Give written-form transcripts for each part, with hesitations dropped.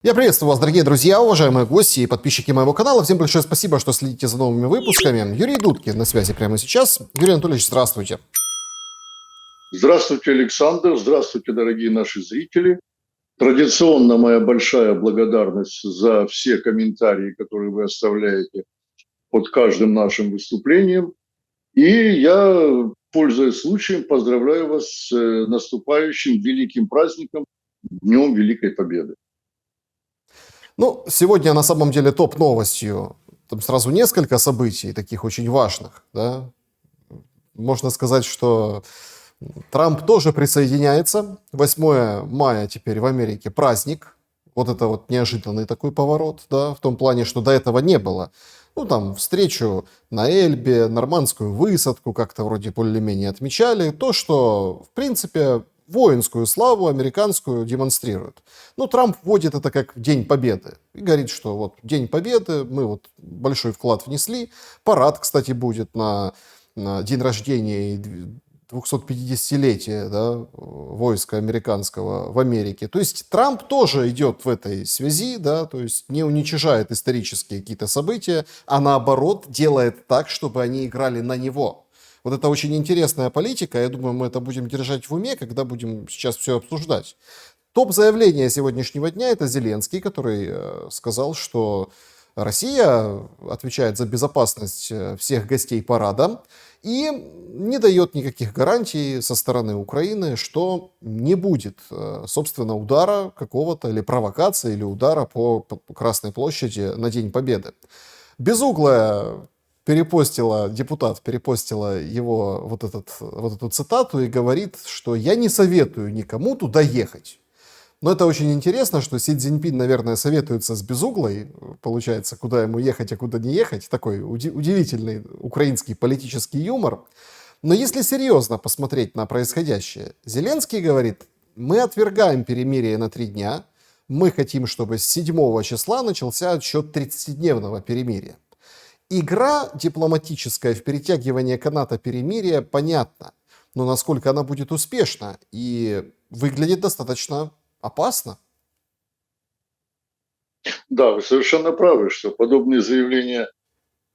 Я приветствую вас, дорогие друзья, уважаемые гости и подписчики моего канала. Всем большое спасибо, что следите за новыми выпусками. Юрий Дудкин на связи прямо сейчас. Юрий Анатольевич, здравствуйте. Здравствуйте, Александр. Здравствуйте, дорогие наши зрители. Традиционно моя большая благодарность за все комментарии, которые вы оставляете под каждым нашим выступлением. И я, пользуясь случаем, поздравляю вас с наступающим великим праздником, Днем Великой Победы. Ну, сегодня на самом деле топ-новостью. Там сразу несколько событий, таких очень важных. Да? Можно сказать, что Трамп тоже присоединяется. 8 мая теперь в Америке праздник. Вот это вот неожиданный такой поворот, да, в том плане, что до этого не было. Ну, там, встречу на Эльбе, нормандскую высадку как-то вроде более-менее отмечали. То, что, в принципе, воинскую славу американскую демонстрируют. Ну, Трамп вводит это как День Победы. И говорит, что вот День Победы, мы вот большой вклад внесли. Парад, кстати, будет на день рождения 250-летия, да, войска американского в Америке. То есть Трамп тоже идет в этой связи, да, то есть не уничижает исторические какие-то события, а наоборот делает так, чтобы они играли на него. Вот это очень интересная политика, я думаю, мы это будем держать в уме, когда будем сейчас все обсуждать. Топ-заявление сегодняшнего дня — это Зеленский, который сказал, что Россия отвечает за безопасность всех гостей парада и не дает никаких гарантий со стороны Украины, что не будет, собственно, удара какого-то или провокации, или удара по Красной площади на День Победы. Безуглая депутат перепостила его вот эту цитату и говорит, что я не советую никому туда ехать. Но это очень интересно, что Си Цзиньпин, наверное, советуется с Безуглой, получается, куда ему ехать, а куда не ехать. Такой удивительный украинский политический юмор. Но если серьезно посмотреть на происходящее, Зеленский говорит, мы отвергаем перемирие на 3 дня, мы хотим, чтобы с 7 числа начался отсчет 30-дневного перемирия. Игра дипломатическая в перетягивание каната перемирия понятна, но насколько она будет успешна и выглядит достаточно опасно. Да, вы совершенно правы, что подобные заявления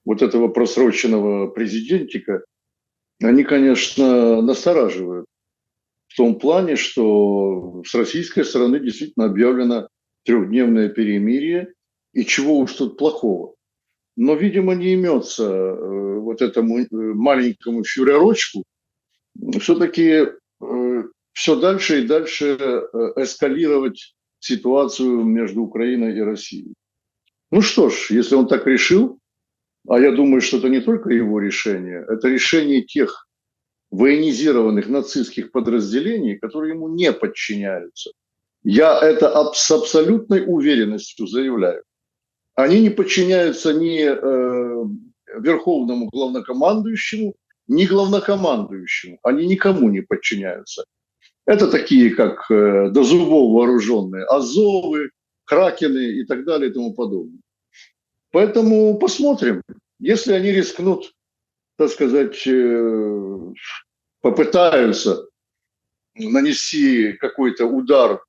вот этого просроченного президентика, они, конечно, настораживают. В том плане, что с российской стороны действительно объявлено 3-дневное перемирие, и чего уж тут плохого. Но, видимо, не имется вот этому маленькому фюрерочку все-таки все дальше и дальше эскалировать ситуацию между Украиной и Россией. Ну что ж, если он так решил, а я думаю, что это не только его решение, это решение тех военизированных нацистских подразделений, которые ему не подчиняются. Я это с абсолютной уверенностью заявляю. Они не подчиняются ни верховному главнокомандующему, ни главнокомандующему. Они никому не подчиняются. Это такие, как до зубов вооруженные Азовы, Кракены и так далее и тому подобное. Поэтому посмотрим. Если они рискнут, так сказать, попытаются нанести какой-то удар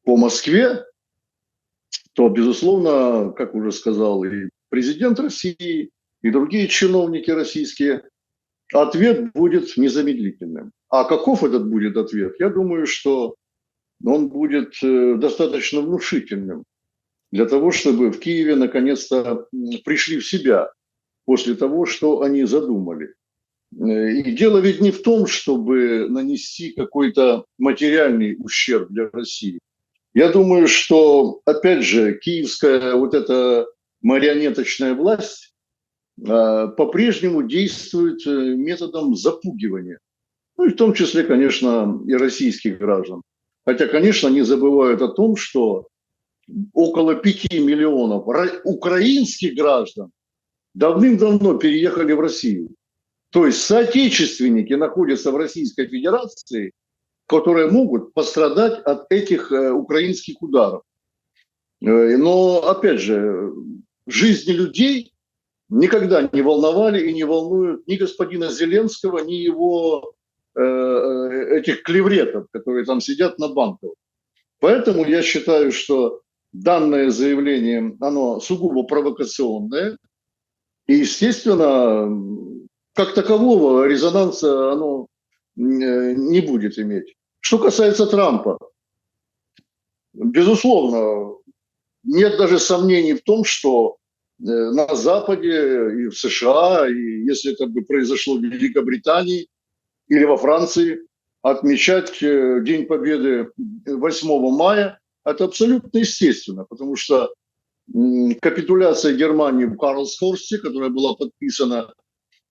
по Москве, то, безусловно, как уже сказал и президент России, и другие чиновники российские, ответ будет незамедлительным. А каков этот будет ответ? Я думаю, что он будет достаточно внушительным для того, чтобы в Киеве наконец-то пришли в себя после того, что они задумали. И дело ведь не в том, чтобы нанести какой-то материальный ущерб для России. Я думаю, что, опять же, киевская вот эта марионеточная власть по-прежнему действует методом запугивания. Ну и в том числе, конечно, и российских граждан. Хотя, конечно, не забывают о том, что около 5 миллионов украинских граждан давным-давно переехали в Россию. То есть соотечественники находятся в Российской Федерации, которые могут пострадать от этих украинских ударов. Но, опять же, жизни людей никогда не волновали и не волнуют ни господина Зеленского, ни его этих клевретов, которые там сидят на банках. Поэтому я считаю, что данное заявление, оно сугубо провокационное, и, естественно, как такового резонанса оно не будет иметь. Что касается Трампа, безусловно, нет даже сомнений в том, что на Западе и в США, и если это бы произошло в Великобритании или во Франции, отмечать День Победы 8 мая, это абсолютно естественно, потому что капитуляция Германии в Карлсхорсте, которая была подписана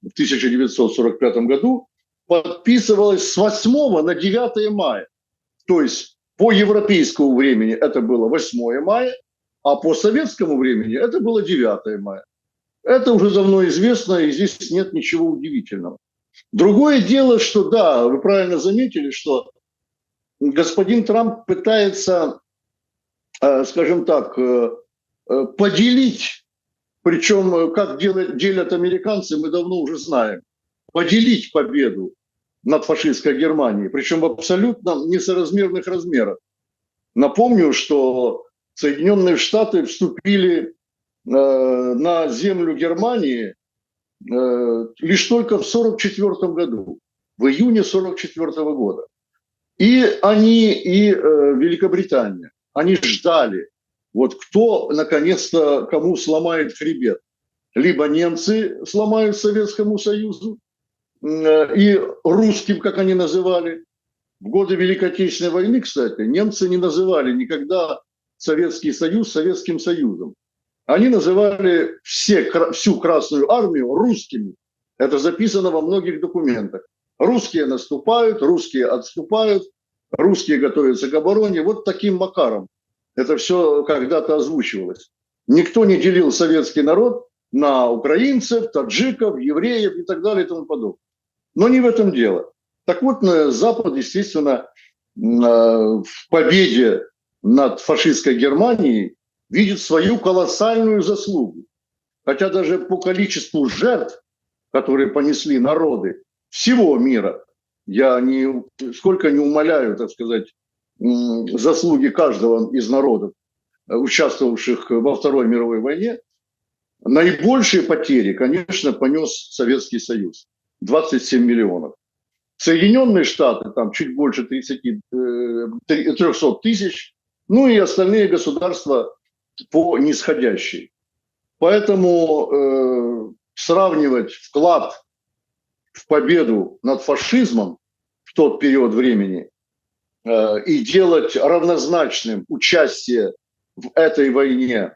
в 1945 году, подписывалась с 8 на 9 мая. То есть по европейскому времени это было 8 мая, а по советскому времени это было 9 мая. Это уже давно известно, и здесь нет ничего удивительного. Другое дело, что да, вы правильно заметили, что господин Трамп пытается, скажем так, поделить, причем как делят американцы, мы давно уже знаем, поделить победу над фашистской Германией, причем в абсолютно несоразмерных размерах. Напомню, что Соединенные Штаты вступили на землю Германии лишь только в 1944 году, в июне 1944 года. И они, и Великобритания, они ждали, вот кто наконец-то кому сломает хребет. Либо немцы сломают Советскому Союзу и русским, как они называли. В годы Великой Отечественной войны, кстати, немцы не называли никогда Советский Союз Советским Союзом. Они называли всю Красную Армию русскими. Это записано во многих документах. Русские наступают, русские отступают, русские готовятся к обороне. Вот таким макаром это все когда-то озвучивалось. Никто не делил советский народ на украинцев, таджиков, евреев и так далее и тому подобное. Но не в этом дело. Так вот, Запад, естественно, в победе над фашистской Германией видит свою колоссальную заслугу. Хотя даже по количеству жертв, которые понесли народы всего мира, я нисколько не умаляю, так сказать, заслуги каждого из народов, участвовавших во Второй мировой войне, наибольшие потери, конечно, понес Советский Союз. 27 миллионов. Соединенные Штаты, там чуть больше 300 тысяч, ну и остальные государства по нисходящей. Поэтому сравнивать вклад в победу над фашизмом в тот период времени и делать равнозначным участие в этой войне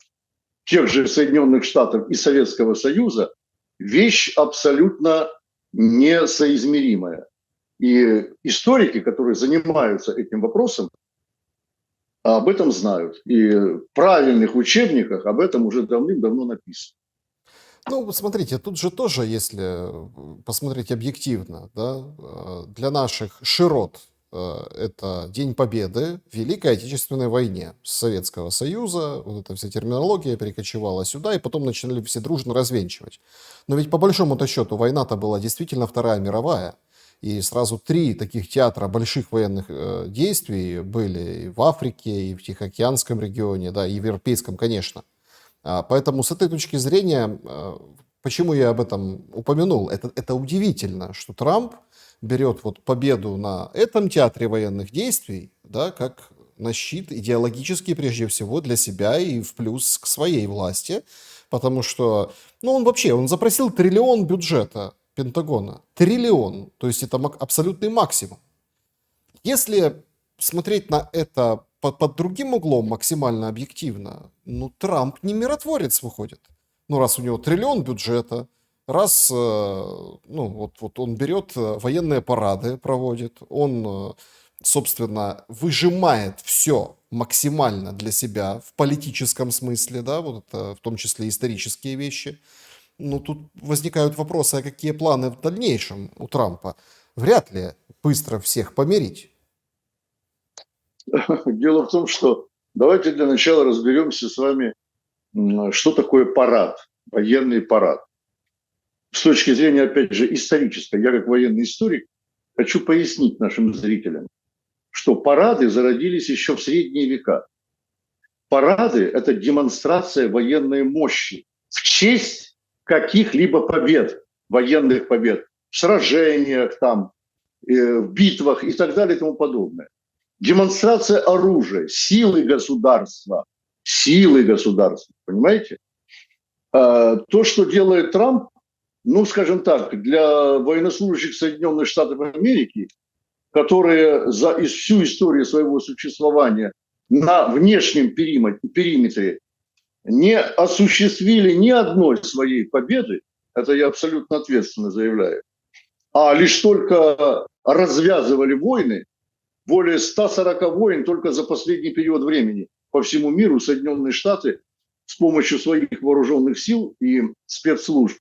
тех же Соединенных Штатов и Советского Союза вещь абсолютно несоизмеримая. И историки, которые занимаются этим вопросом, об этом знают. И в правильных учебниках об этом уже давным-давно написано. Ну, смотрите, тут же тоже, если посмотреть объективно, да, для наших широт это День Победы в Великой Отечественной войне с Советского Союза. Вот эта вся терминология перекочевала сюда, и потом начали все дружно развенчивать. Но ведь по большому-то счету война-то была действительно Вторая мировая. И сразу 3 таких театра больших военных действий были и в Африке, и в Тихоокеанском регионе, да, и в Европейском, конечно. Поэтому с этой точки зрения, почему я об этом упомянул, это удивительно, что Трамп берет вот победу на этом театре военных действий, да, как на щит идеологический прежде всего для себя и в плюс к своей власти, потому что, ну, он запросил триллион бюджета Пентагона. Триллион, то есть это абсолютный максимум. Если смотреть на это под другим углом, максимально объективно, ну, Трамп не миротворец выходит. Ну, раз у него триллион бюджета, раз, ну, вот он берет военные парады, проводит, он, собственно, выжимает все максимально для себя в политическом смысле, да, вот это в том числе исторические вещи. Ну, тут возникают вопросы, а какие планы в дальнейшем у Трампа? Вряд ли быстро всех помирить. Дело в том, что давайте для начала разберемся с вами, что такое парад, военный парад. С точки зрения, опять же, исторической, я как военный историк хочу пояснить нашим зрителям, что парады зародились еще в средние века. Парады – это демонстрация военной мощи в честь каких-либо побед, военных побед, в сражениях, там, в битвах и так далее и тому подобное. Демонстрация оружия, силы государства, понимаете? То, что делает Трамп, ну, скажем так, для военнослужащих Соединенных Штатов Америки, которые за всю историю своего существования на внешнем периметре не осуществили ни одной своей победы, это я абсолютно ответственно заявляю, а лишь только развязывали войны, более 140 войн только за последний период времени по всему миру Соединенные Штаты с помощью своих вооруженных сил и спецслужб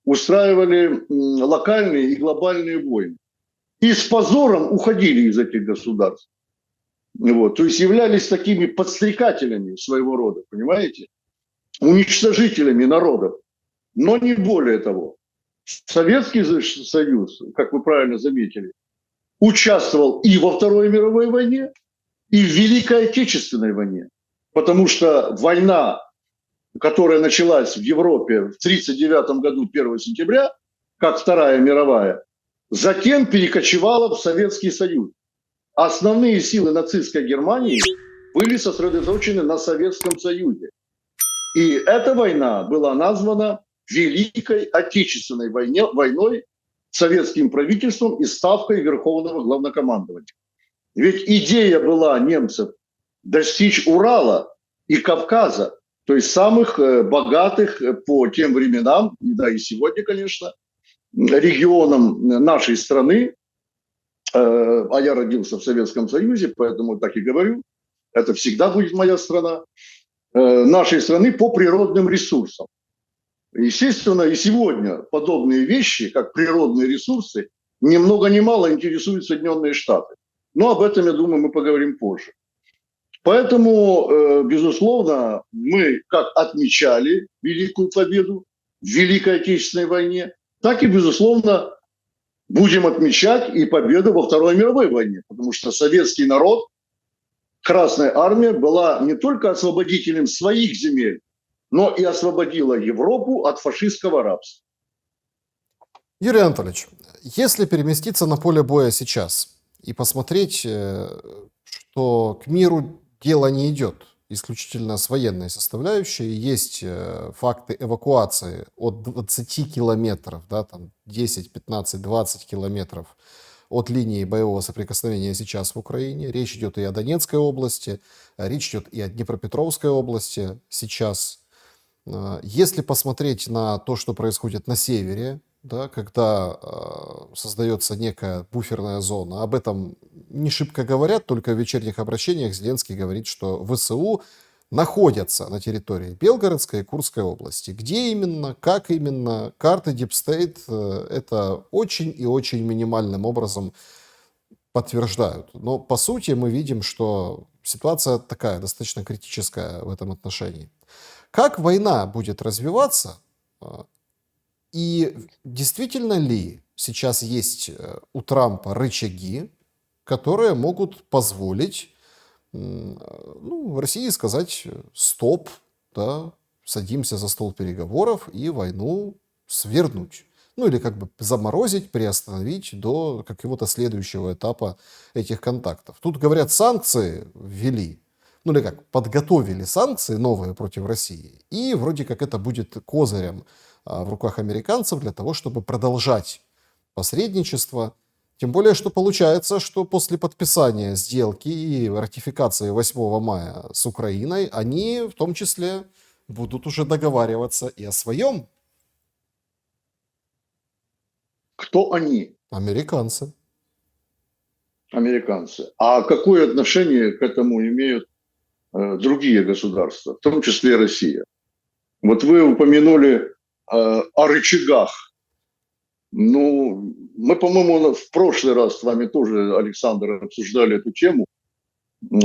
устраивали локальные и глобальные войны. И с позором уходили из этих государств. Вот. То есть являлись такими подстрекателями своего рода, понимаете? Уничтожителями народов. Но не более того. Советский Союз, как вы правильно заметили, участвовал и во Второй мировой войне, и в Великой Отечественной войне. Потому что война, которая началась в Европе в 1939 году 1 сентября, как Вторая мировая, затем перекочевала в Советский Союз. Основные силы нацистской Германии были сосредоточены на Советском Союзе. И эта война была названа Великой Отечественной войной советским правительством и ставкой Верховного Главнокомандования. Ведь идея была немцев достичь Урала и Кавказа, то есть самых богатых по тем временам, да и сегодня, конечно, регионам нашей страны, а я родился в Советском Союзе, поэтому так и говорю, это всегда будет моя страна, нашей страны по природным ресурсам. Естественно, и сегодня подобные вещи, как природные ресурсы, ни много ни мало интересуют Соединенные Штаты. Но об этом, я думаю, мы поговорим позже. Поэтому, безусловно, мы как отмечали Великую Победу в Великой Отечественной войне, так и, безусловно, будем отмечать и победу во Второй мировой войне. Потому что советский народ, Красная Армия была не только освободителем своих земель, но и освободила Европу от фашистского рабства. Юрий Анатольевич, если переместиться на поле боя сейчас и посмотреть, что к миру дело не идет исключительно с военной составляющей, есть факты эвакуации от 20 километров, да, там 10, 15, 20 километров от линии боевого соприкосновения сейчас в Украине. Речь идет и о Донецкой области, речь идет и о Днепропетровской области сейчас. Если посмотреть на то, что происходит на севере, да, когда создается некая буферная зона, об этом не шибко говорят, только в вечерних обращениях Зеленский говорит, что ВСУ находятся на территории Белгородской и Курской области. Где именно, как именно, карты Deep State это очень и очень минимальным образом подтверждают. Но по сути мы видим, что ситуация такая, достаточно критическая в этом отношении. Как война будет развиваться, и действительно ли сейчас есть у Трампа рычаги, которые могут позволить России сказать стоп, да, садимся за стол переговоров и войну свернуть. Ну или как бы заморозить, приостановить до какого-то следующего этапа этих контактов. Тут, говорят, санкции ввели, ну или как, подготовили санкции новые против России. И вроде как это будет козырем в руках американцев для того, чтобы продолжать посредничество. Тем более, что получается, что после подписания сделки и ратификации 8 мая с Украиной, они в том числе будут уже договариваться и о своем. Кто они? Американцы. Американцы. А какое отношение к этому имеют другие государства, в том числе Россия? Вот вы упомянули о рычагах. Ну, мы, по-моему, в прошлый раз с вами тоже, Александр, обсуждали эту тему.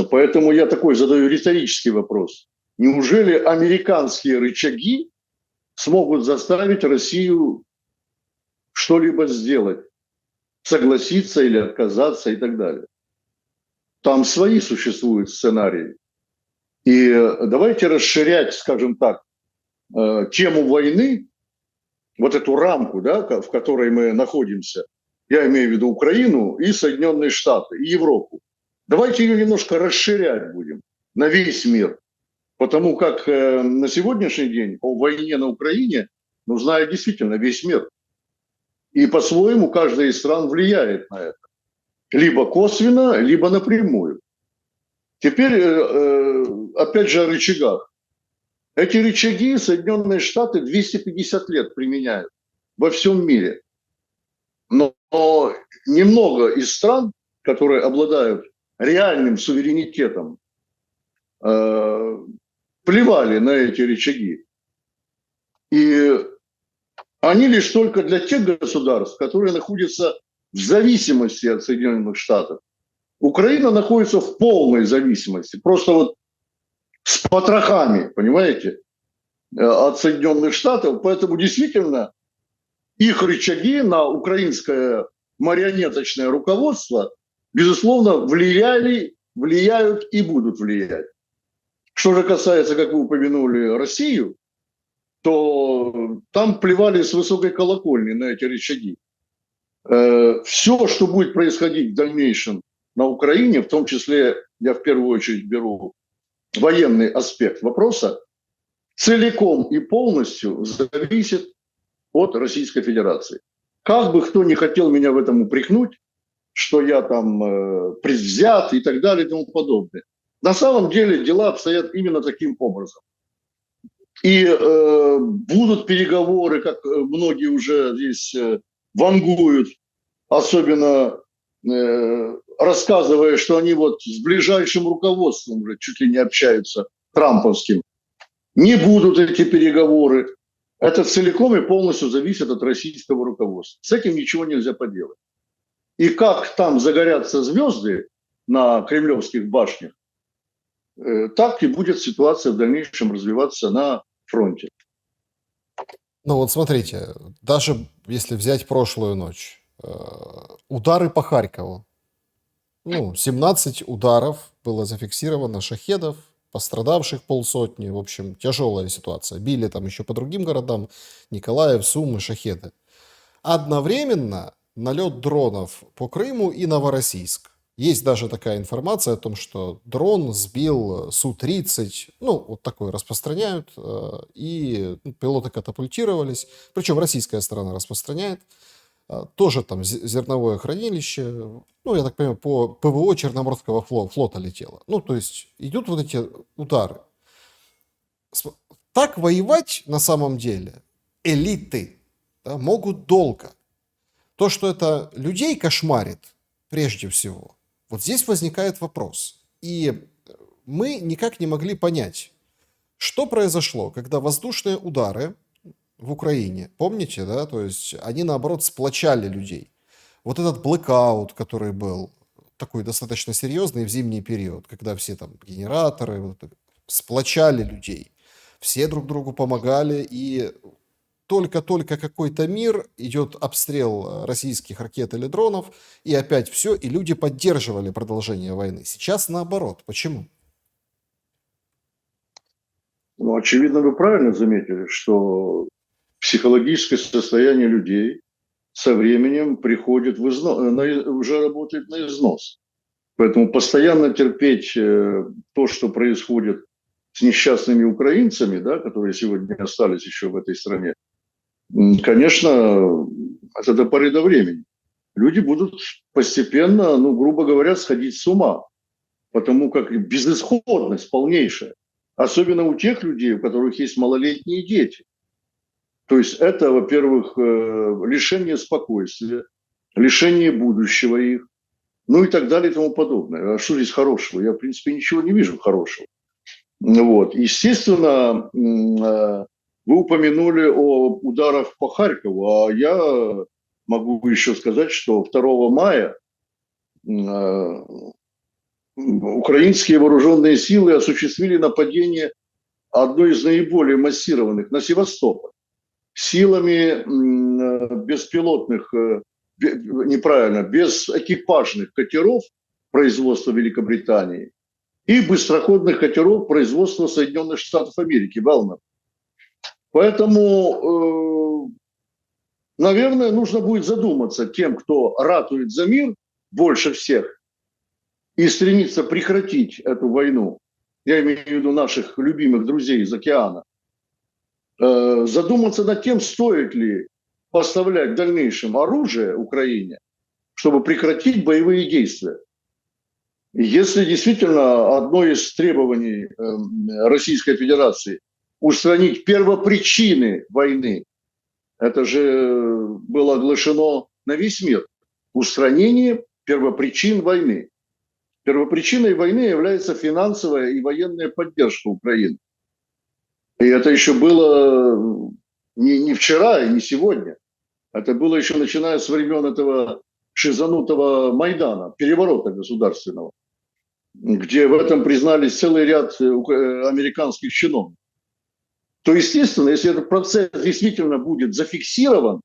Поэтому я такой задаю риторический вопрос. Неужели американские рычаги смогут заставить Россию что-либо сделать? Согласиться или отказаться и так далее? Там свои существуют сценарии. И давайте расширять, скажем так, тему войны, вот эту рамку, да, в которой мы находимся, я имею в виду Украину и Соединенные Штаты, и Европу. Давайте ее немножко расширять будем на весь мир. Потому как на сегодняшний день о войне на Украине знает действительно весь мир. И по-своему каждая из стран влияет на это. Либо косвенно, либо напрямую. Теперь, опять же, о рычагах. Эти рычаги Соединенные Штаты 250 лет применяют во всем мире. Но немного из стран, которые обладают реальным суверенитетом, плевали на эти рычаги. И они лишь только для тех государств, которые находятся в зависимости от Соединенных Штатов. Украина находится в полной зависимости, просто вот с потрохами, понимаете, от Соединенных Штатов. Поэтому действительно их рычаги на украинское марионеточное руководство, безусловно, влияют и будут влиять. Что же касается, как вы упомянули, Россию, то там плевали с высокой колокольни на эти рычаги. Все, что будет происходить в дальнейшем на Украине, в том числе, я в первую очередь беру военный аспект вопроса, целиком и полностью зависит от Российской Федерации. Как бы кто ни хотел меня в этом упрекнуть, что я там предвзят и так далее и тому подобное. На самом деле дела обстоят именно таким образом. И будут переговоры, как многие уже здесь вангуют, особенно рассказывая, что они вот с ближайшим руководством уже чуть ли не общаются, трамповским. Не будут эти переговоры. Это целиком и полностью зависит от российского руководства. С этим ничего нельзя поделать. И как там загорятся звезды на кремлевских башнях, так и будет ситуация в дальнейшем развиваться на фронте. Ну вот смотрите, даже если взять прошлую ночь, удары по Харькову, 17 ударов было зафиксировано, шахедов, пострадавших полсотни, в общем, тяжелая ситуация. Били там еще по другим городам, Николаев, Сумы, шахеды. Одновременно налет дронов по Крыму и Новороссийск. Есть даже такая информация о том, что дрон сбил Су-30, вот такое распространяют, и пилоты катапультировались, причем российская сторона распространяет. Тоже там зерновое хранилище, я так понимаю, по ПВО Черноморского флота летело. То есть идут вот эти удары. Так воевать на самом деле элиты, да, могут долго. То, что это людей кошмарит, прежде всего, вот здесь возникает вопрос. И мы никак не могли понять, что произошло, когда воздушные удары в Украине, помните, да, то есть они, наоборот, сплочали людей. Вот этот блэкаут, который был такой достаточно серьезный в зимний период, когда все там генераторы сплочали людей, все друг другу помогали, и только-только какой-то мир, идет обстрел российских ракет или дронов, и опять все, и люди поддерживали продолжение войны. Сейчас наоборот. Почему? Очевидно, вы правильно заметили, что психологическое состояние людей со временем приходит в износ, уже работает на износ. Поэтому постоянно терпеть то, что происходит с несчастными украинцами, да, которые сегодня остались еще в этой стране, конечно, это до поры до времени. Люди будут постепенно, грубо говоря, сходить с ума, потому как безысходность полнейшая. Особенно у тех людей, у которых есть малолетние дети. То есть это, во-первых, лишение спокойствия, лишение будущего их, и так далее и тому подобное. А что здесь хорошего? Я, в принципе, ничего не вижу хорошего. Естественно, вы упомянули о ударах по Харькову, а я могу еще сказать, что 2 мая украинские вооруженные силы осуществили нападение одной из наиболее массированных на Севастополь силами беспилотных, неправильно, безэкипажных катеров производства Великобритании и быстроходных катеров производства Соединенных Штатов Америки, Велнер. Поэтому, наверное, нужно будет задуматься тем, кто ратует за мир больше всех и стремится прекратить эту войну, я имею в виду наших любимых друзей из океана, задуматься над тем, стоит ли поставлять в дальнейшем оружие Украине, чтобы прекратить боевые действия. Если действительно одно из требований Российской Федерации устранить первопричины войны, это же было оглашено на весь мир, устранение первопричин войны. Первопричиной войны является финансовая и военная поддержка Украины. И это еще было не вчера и не сегодня. Это было еще начиная с времен этого шизанутого Майдана, переворота государственного, где в этом признались целый ряд американских чиновников. То, естественно, если этот процесс действительно будет зафиксирован,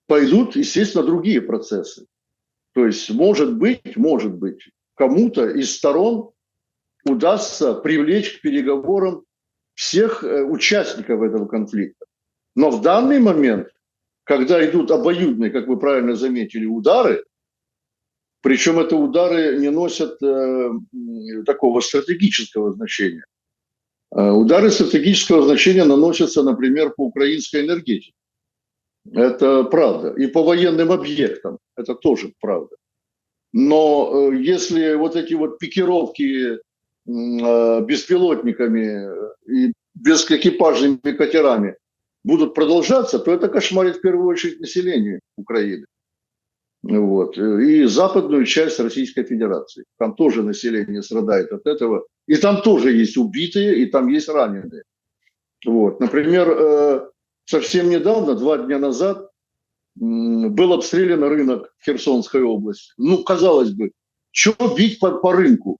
пойдут, естественно, другие процессы. То есть, может быть, кому-то из сторон удастся привлечь к переговорам всех участников этого конфликта. Но в данный момент, когда идут обоюдные, как вы правильно заметили, удары, причем это удары не носят такого стратегического значения. Удары стратегического значения наносятся, например, по украинской энергетике. Это правда. И по военным объектам. Это тоже правда. Но если вот эти вот пикировки беспилотниками и бескэкипажными катерами будут продолжаться, то это кошмарит в первую очередь население Украины. Вот. И западную часть Российской Федерации. Там тоже население страдает от этого. И там тоже есть убитые, и там есть раненые. Вот. Например, совсем недавно, 2 дня назад, был обстрелян рынок в Херсонской области. Ну, казалось бы, что бить по рынку?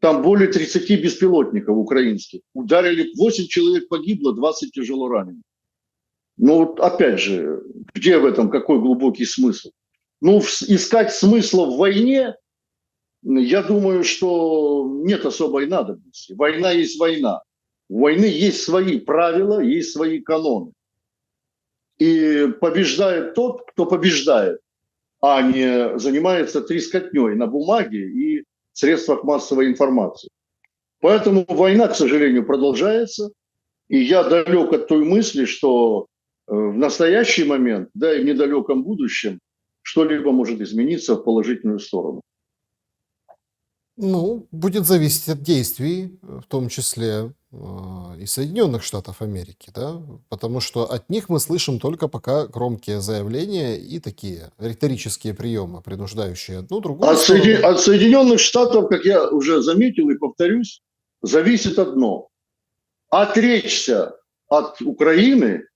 Там более 30 беспилотников украинских. Ударили, 8 человек погибло, 20 тяжело ранены. Ну, вот опять же, где в этом какой глубокий смысл? Ну, искать смысла в войне, я думаю, что нет особой надобности. Война есть война. У войны есть свои правила, есть свои каноны. И побеждает тот, кто побеждает, а не занимается трескотней на бумаге и средствах массовой информации. Поэтому война, к сожалению, продолжается. И я далек от той мысли, что в настоящий момент, да и в недалеком будущем, что-либо может измениться в положительную сторону. Ну, будет зависеть от действий, в том числе и Соединенных Штатов Америки, да, потому что от них мы слышим только пока громкие заявления и такие риторические приемы, принуждающие одну другую сторону. От Соединенных Штатов, как я уже заметил и повторюсь, зависит одно. Отречься от Украины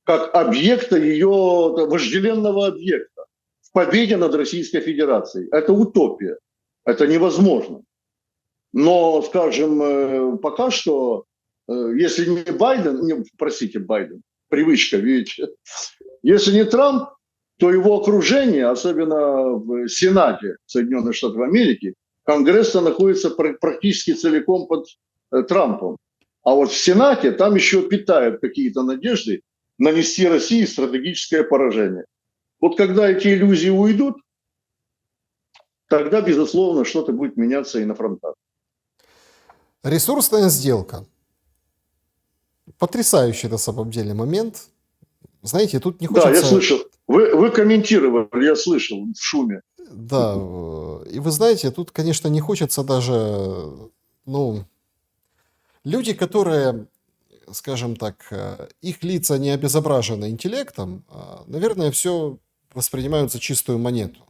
как объекта ее, вожделенного объекта в победе над Российской Федерацией. Это утопия. Это невозможно. Но, скажем, пока что, если не Байден, простите, Байден, привычка, видите, если не Трамп, то его окружение, особенно в Сенате Соединенных Штатов Америки, Конгресс находится практически целиком под Трампом. А вот в Сенате там еще питают какие-то надежды нанести России стратегическое поражение. Вот когда эти иллюзии уйдут, тогда, безусловно, что-то будет меняться и на фронтах. Ресурсная сделка. Потрясающий на самом деле момент. Знаете, тут не хочется... Да, я слышал. Вы комментировали, я слышал в шуме. Да, и вы знаете, тут, конечно, не хочется даже... Ну, люди, которые, скажем так, их лица не обезображены интеллектом, наверное, все воспринимают за чистую монету.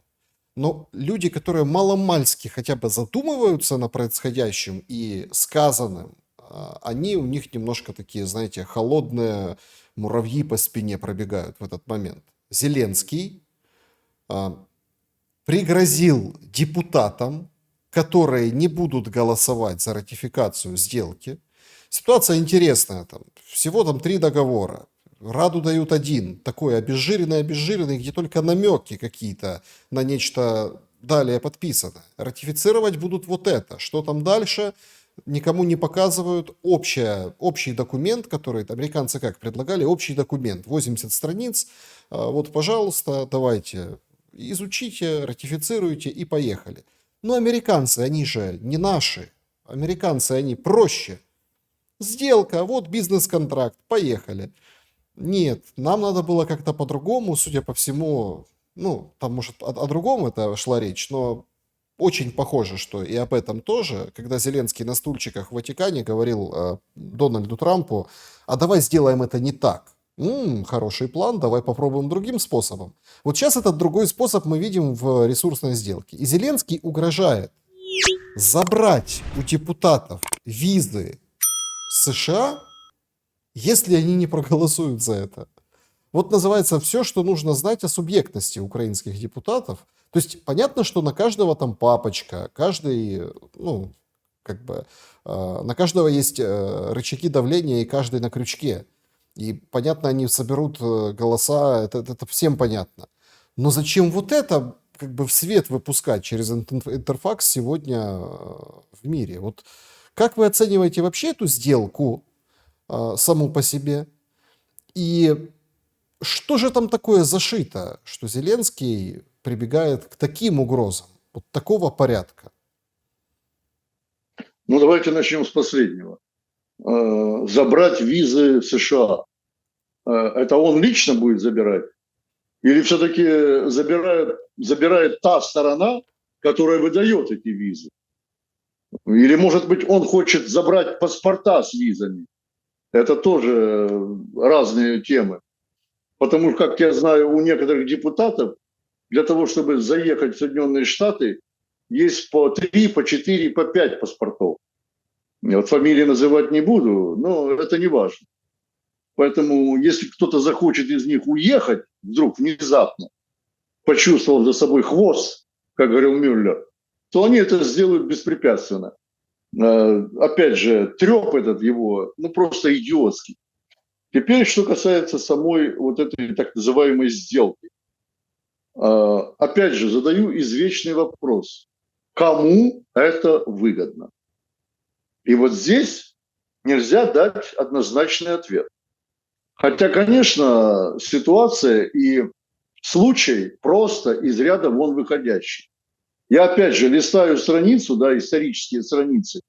Но люди, которые маломальски хотя бы задумываются на происходящем и сказанном, они у них немножко такие, знаете, холодные муравьи по спине пробегают в этот момент. Зеленский пригрозил депутатам, которые не будут голосовать за ратификацию сделки. Ситуация интересная. Всего 3 договора. Раду дают 1, такой обезжиренный, где только намеки какие-то на нечто далее подписано. Ратифицировать будут вот это. Что там дальше, никому не показывают. Общий документ, который американцы как предлагали, общий документ, 80 страниц. Вот, пожалуйста, давайте, изучите, ратифицируйте и поехали. Но американцы, они же не наши. Американцы, они проще. Сделка, вот бизнес-контракт, поехали. Нет, нам надо было как-то по-другому, судя по всему, ну, там, может, о другом это шла речь, но очень похоже, что и об этом тоже, когда Зеленский на стульчиках в Ватикане говорил Дональду Трампу, а давай сделаем это не так. Хороший план, давай попробуем другим способом. Вот сейчас этот другой способ мы видим в ресурсной сделке. И Зеленский угрожает забрать у депутатов визы США, если они не проголосуют за это. Вот называется все, что нужно знать о субъектности украинских депутатов. То есть понятно, что на каждого там папочка, каждый, ну, как бы, на каждого есть рычаги давления, и каждый на крючке. И понятно, они соберут голоса, это всем понятно. Но зачем вот это как бы в свет выпускать через Интерфакс сегодня в мире? Вот как вы оцениваете вообще эту сделку саму по себе? И что же там такое зашито, что Зеленский прибегает к таким угрозам, вот такого порядка? Ну, давайте начнем с последнего. Забрать визы США. Это он лично будет забирать? Или все-таки забирает та сторона, которая выдает эти визы? Или, может быть, он хочет забрать паспорта с визами? Это тоже разные темы. Потому что, как я знаю, у некоторых депутатов для того, чтобы заехать в Соединенные Штаты, есть по 3, по 4, по 5 паспортов. Вот фамилии называть не буду, но это не важно. Поэтому, если кто-то захочет из них уехать, вдруг внезапно, почувствовав за собой хвост, как говорил Мюллер, то они это сделают беспрепятственно. Опять же, треп этот его, ну просто идиотский. Теперь, что касается самой вот этой так называемой сделки. Опять же, задаю извечный вопрос. Кому это выгодно? И вот здесь нельзя дать однозначный ответ. Хотя, конечно, ситуация и случай просто из ряда вон выходящий. Я опять же листаю страницу, да, исторические страницы.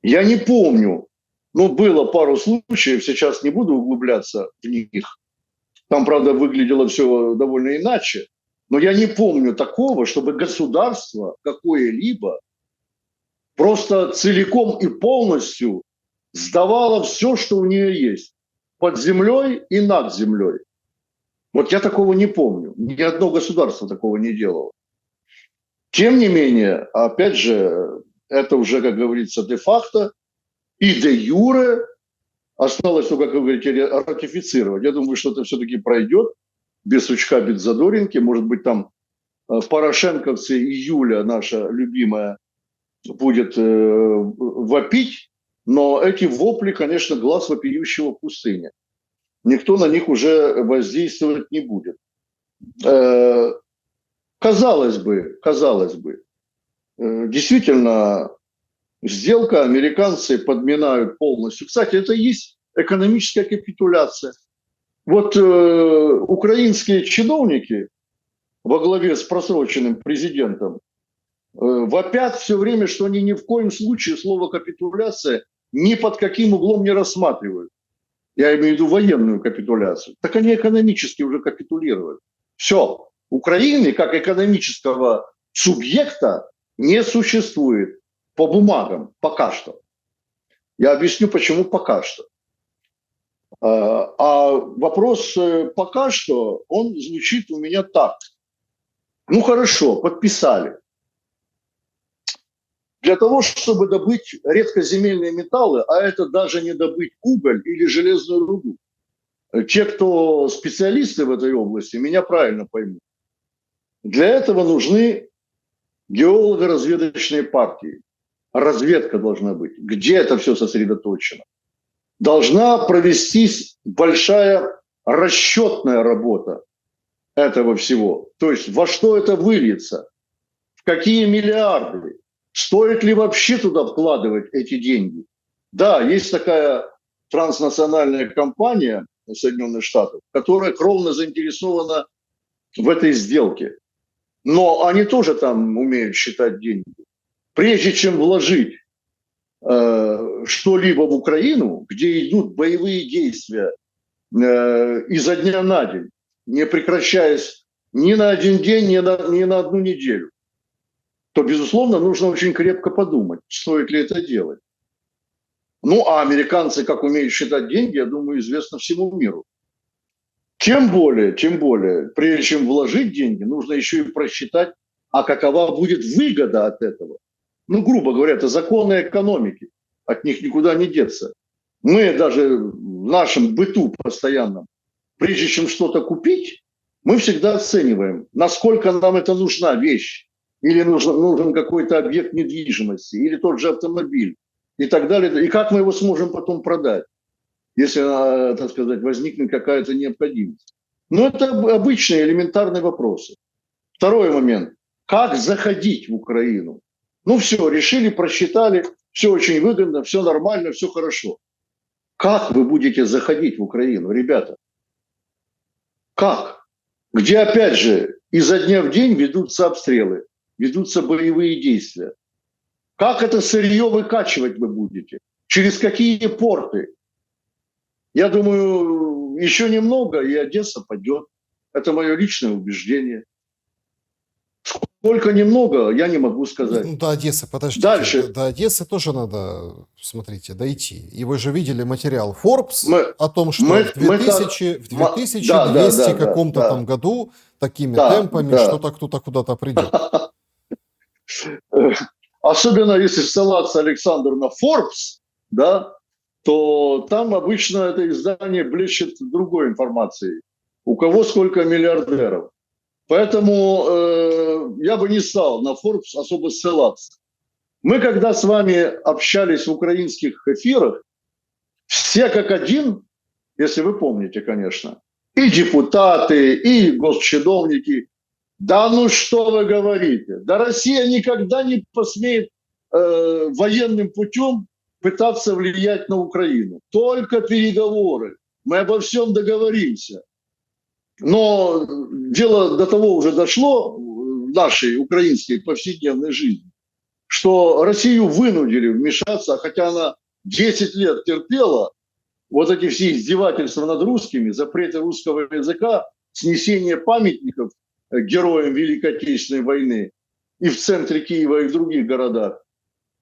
Я не помню, ну, было пару случаев, сейчас не буду углубляться в них. Там, правда, выглядело все довольно иначе. Но я не помню такого, чтобы государство какое-либо просто целиком и полностью сдавало все, что у нее есть. Под землей и над землей. Вот я такого не помню. Ни одно государство такого не делало. Тем не менее, опять же, это уже, как говорится, де-факто и де-юре осталось только, как вы говорите, ратифицировать. Я думаю, что это все-таки пройдет без сучка, без задоринки. Может быть, там порошенковцы и Юля, наша любимая, будет вопить, но эти вопли, конечно, глаз вопиющего в пустыне. Никто на них уже воздействовать не будет. Казалось бы, действительно, сделка, американцы подминают полностью. Кстати, это и есть экономическая капитуляция. Вот украинские чиновники во главе с просроченным президентом вопят все время, что они ни в коем случае слово «капитуляция» ни под каким углом не рассматривают. Я имею в виду военную капитуляцию. Так они экономически уже капитулируют. Все. Украины как экономического субъекта не существует по бумагам пока что. Я объясню, почему пока что. А вопрос пока что, он звучит у меня так. Ну хорошо, подписали. Для того, чтобы добыть редкоземельные металлы, а это даже не добыть уголь или железную руду. Те, кто специалисты в этой области, меня правильно поймут. Для этого нужны геолого-разведочные партии. Разведка должна быть. Где это все сосредоточено? Должна провестись большая расчетная работа этого всего. То есть во что это выльется? какие миллиарды, стоит ли вообще туда вкладывать эти деньги. Да, есть такая транснациональная компания Соединенных Штатов, которая кровно заинтересована в этой сделке. Но они тоже там умеют считать деньги. Прежде чем вложить что-либо в Украину, где идут боевые действия изо дня на день, не прекращаясь ни на один день, ни на одну неделю, то, безусловно, нужно очень крепко подумать, стоит ли это делать. Ну, а американцы, как умеют считать деньги, я думаю, известно всему миру. Тем более, прежде чем вложить деньги, нужно еще и просчитать, а какова будет выгода от этого. Ну, грубо говоря, это законы экономики, от них никуда не деться. Мы даже в нашем быту постоянном, прежде чем что-то купить, мы всегда оцениваем, насколько нам это нужна вещь, или нужен какой-то объект недвижимости, или тот же автомобиль, и так далее, и как мы его сможем потом продать, если, так сказать, возникнет какая-то необходимость. Но это обычные элементарные вопросы. Второй момент. Как заходить в Украину? Ну все, решили, просчитали, все очень выгодно, все нормально, все хорошо. Как вы будете заходить в Украину, ребята? Как? Где, опять же, изо дня в день ведутся обстрелы, ведутся боевые действия. Как это сырье выкачивать вы будете? Через какие порты? Я думаю, еще немного, и Одесса падет. Это мое личное убеждение. Сколько немного, я не могу сказать. Ну, до Одессы, подождите. Дальше. До Одессы тоже надо, смотрите, дойти. И вы же видели материал Forbes о том, что в 2200 каком-то там году такими темпами что-то кто-то куда-то придет. Особенно если ссылаться, Александр, на Forbes, да, то там обычно это издание блещет другой информацией. У кого сколько миллиардеров. Поэтому я бы не стал на Forbes особо ссылаться. Мы, когда с вами общались в украинских эфирах, все как один, если вы помните, конечно, и депутаты, и госчиновники, да ну что вы говорите, да Россия никогда не посмеет военным путем пытаться влиять на Украину. Только переговоры. Мы обо всем договоримся. Но дело до того уже дошло в нашей украинской повседневной жизни, что Россию вынудили вмешаться, хотя она 10 лет терпела вот эти все издевательства над русскими, запреты русского языка, снесение памятников героям Великой Отечественной войны и в центре Киева, и в других городах,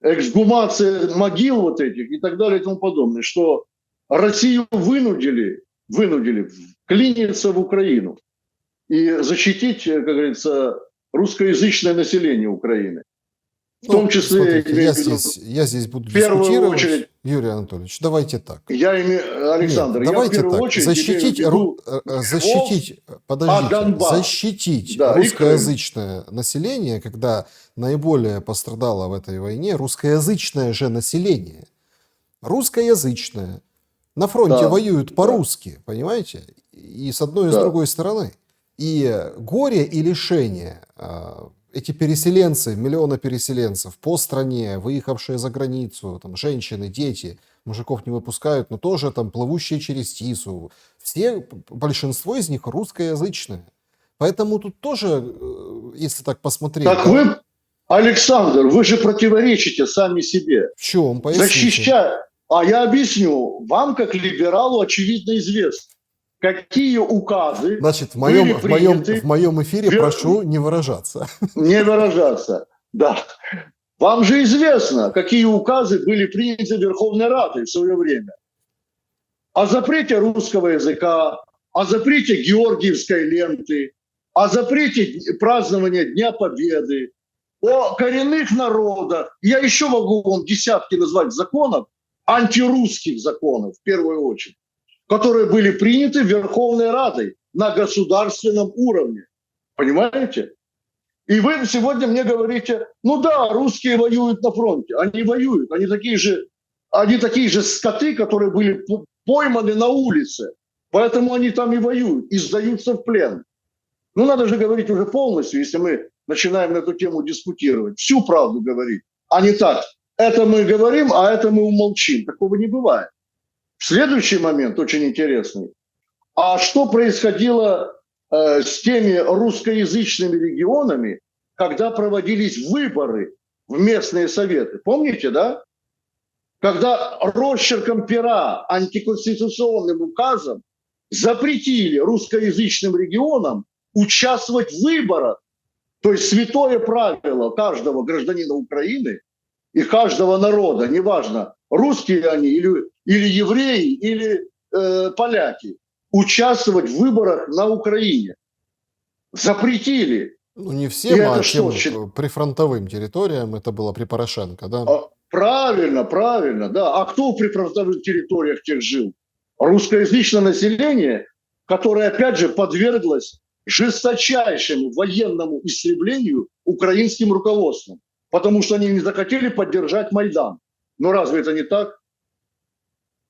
эксгумация могил вот этих и так далее и тому подобное, что Россию вынудили вклиниться в Украину и защитить, как говорится, русскоязычное население Украины. В том числе... Смотрите, я здесь буду дискутировать, очередь, Юрий Анатольевич, давайте так. Александр, давайте я в первую так. очередь... Защитить русскоязычное население, когда наиболее пострадало в этой войне русскоязычное же население. Русскоязычное. На фронте воюют по-русски, понимаете? И с одной, и с другой стороны. И горе и лишение, эти переселенцы, миллионы переселенцев по стране, выехавшие за границу, там, женщины, дети, мужиков не выпускают, но тоже там плывущие через Тису. Большинство из них русскоязычные. Поэтому тут тоже, если так посмотреть... Так вы, Александр, вы же противоречите сами себе. В чем? Поясните. А я объясню. Вам, как либералу, очевидно известно, какие указы... Значит, в моем эфире прошу не выражаться. Не выражаться, да. Вам же известно, какие указы были приняты Верховной Радой в свое время. О запрете русского языка, о запрете георгиевской ленты, о запрете празднования Дня Победы, о коренных народах. Я еще могу вам десятки назвать законов, антирусских законов в первую очередь, которые были приняты Верховной Радой на государственном уровне. Понимаете? И вы сегодня мне говорите, ну да, русские воюют на фронте. Они воюют. Они такие же скоты, которые были пойманы на улице. Поэтому они там и воюют, и сдаются в плен. Ну надо же говорить уже полностью, если мы начинаем на эту тему дискутировать, всю правду говорить, а не так. Это мы говорим, а это мы умолчим. Такого не бывает. Следующий момент очень интересный. А что происходило с теми русскоязычными регионами, когда проводились выборы в местные советы? Помните, да? Когда росчерком пера антиконституционным указом запретили русскоязычным регионам участвовать в выборах. То есть святое правило каждого гражданина Украины и каждого народа, неважно, русские они или евреи, или поляки, участвовать в выборах на Украине. Запретили. Ну, не И всем, а это тем что? прифронтовым территориям. Это было при Порошенко, да? Правильно, правильно, да. А кто в прифронтовых территориях тех жил? Русскоязычное население, которое, опять же, подверглось жесточайшему военному истреблению украинским руководством, потому что они не захотели поддержать Майдан. Но разве это не так?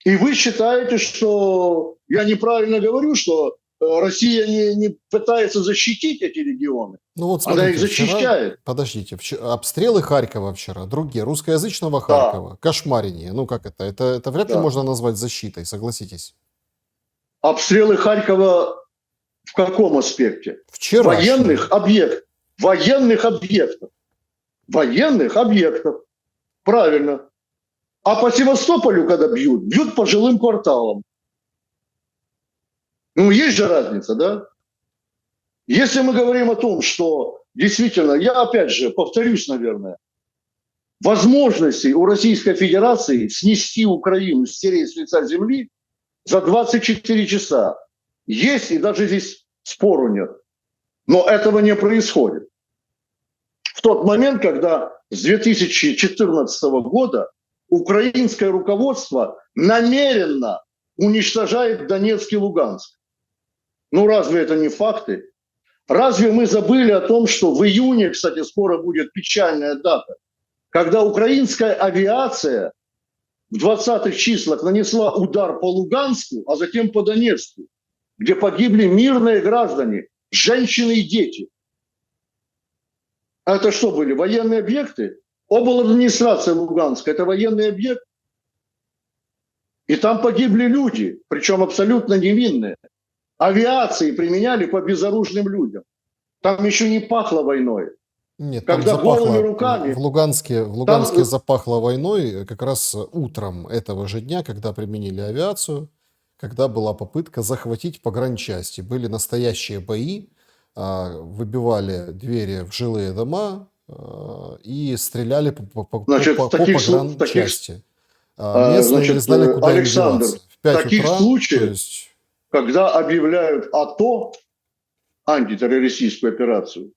И вы считаете, что я неправильно говорю, что Россия не пытается защитить эти регионы? Ну вот Она их смотрите, вчера, защищает. подождите, обстрелы Харькова вчера, другие, русскоязычного Да, Харькова, кошмарение. Ну как это? Это вряд ли да. можно назвать защитой, согласитесь. Обстрелы Харькова в каком аспекте? Вчерашние. Военных объектов. Военных объектов. Военных объектов. Правильно. А по Севастополю, когда бьют, бьют по жилым кварталам. Ну, есть же разница, да? Если мы говорим о том, что действительно, я опять же повторюсь, наверное, возможностей у Российской Федерации снести Украину, стереть с лица земли за 24 часа есть, и даже здесь спору нет. Но этого не происходит. В тот момент, когда с 2014 года украинское руководство намеренно уничтожает Донецк и Луганск. Ну разве это не факты? Разве мы забыли о том, что в июне, кстати, скоро будет печальная дата, когда украинская авиация в 20-х числах нанесла удар по Луганску, а затем по Донецку, где погибли мирные граждане, женщины и дети. А это что были? Военные объекты? Обладминистрация Луганска – это военный объект. И там погибли люди, причем абсолютно невинные. Авиации применяли по безоружным людям. Там еще не пахло войной. Нет, там Когда голыми запахло, руками... в Луганске Там, запахло войной как раз утром этого же дня, когда применили авиацию, когда была попытка захватить погранчасти. Были настоящие бои, выбивали двери в жилые дома и стреляли по значит, погранчасти. Местные не знали, куда им Александр, деваться. В в 5 таких утра, то случаях, есть... когда объявляют АТО, антитеррористическую операцию,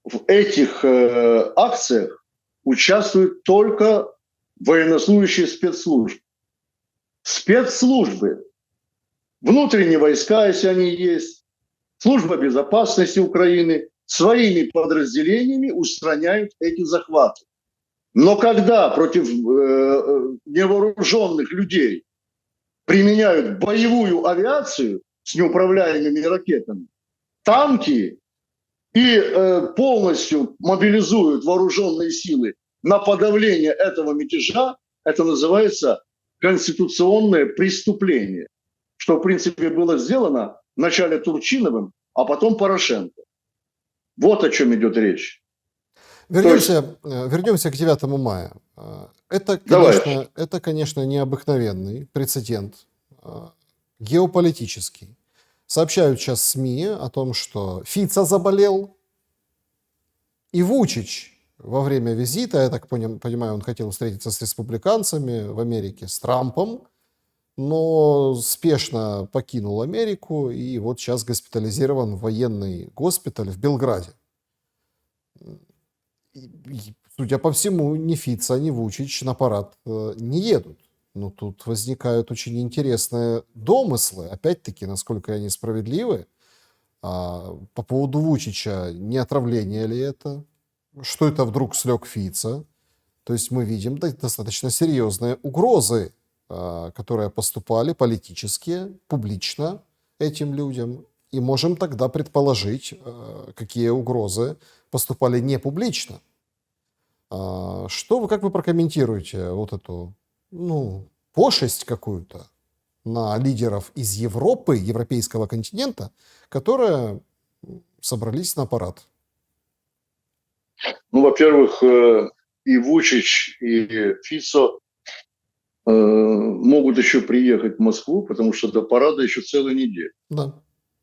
в этих акциях участвуют только военнослужащие спецслужб. Спецслужбы, внутренние войска, если они есть, служба безопасности Украины своими подразделениями устраняют эти захваты. Но когда против невооруженных людей применяют боевую авиацию с неуправляемыми ракетами, танки и полностью мобилизуют вооруженные силы на подавление этого мятежа, это называется конституционное преступление, что в принципе было сделано вначале Турчиновым, а потом Порошенко. Вот о чем идет речь. Вернемся к 9 мая. Это, конечно, необыкновенный прецедент геополитический. Сообщают сейчас СМИ о том, что Фица заболел, и Вучич во время визита, я так понимаю, он хотел встретиться с республиканцами в Америке, с Трампом, но спешно покинул Америку и вот сейчас госпитализирован в военный госпиталь в Белграде. Судя по всему, ни Фица, ни Вучич на парад не едут. Но тут возникают очень интересные домыслы, опять-таки, насколько они справедливы. По поводу Вучича, не отравление ли это? Что это вдруг слег Фица? То есть мы видим достаточно серьезные угрозы, которые поступали политические, публично этим людям. и можем тогда предположить, какие угрозы поступали не публично. Как вы прокомментируете вот эту, пошесть какую-то на лидеров из Европы, европейского континента, которые собрались на парад? Ну, во-первых, и Вучич, и Фицо могут еще приехать в Москву, потому что до парада еще целая неделя. Да.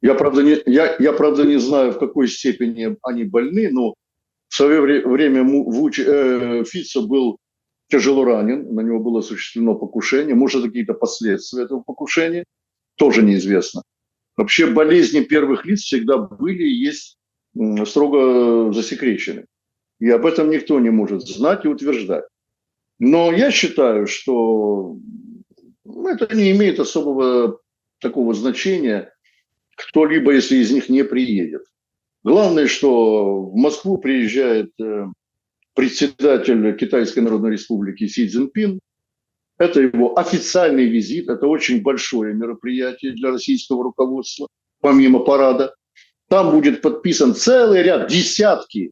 Я правда не знаю, в какой степени они больны, но в свое время Фицо был тяжело ранен, на него было осуществлено покушение. Может, какие-то последствия этого покушения, тоже неизвестно. Вообще болезни первых лиц всегда были и есть строго засекречены. И об этом никто не может знать и утверждать. Но я считаю, что это не имеет особого такого значения, кто-либо, если из них не приедет. Главное, что в Москву приезжает председатель Китайской Народной Республики Си Цзиньпин. Это его официальный визит, это очень большое мероприятие для российского руководства, помимо парада. Там будет подписан целый ряд, десятки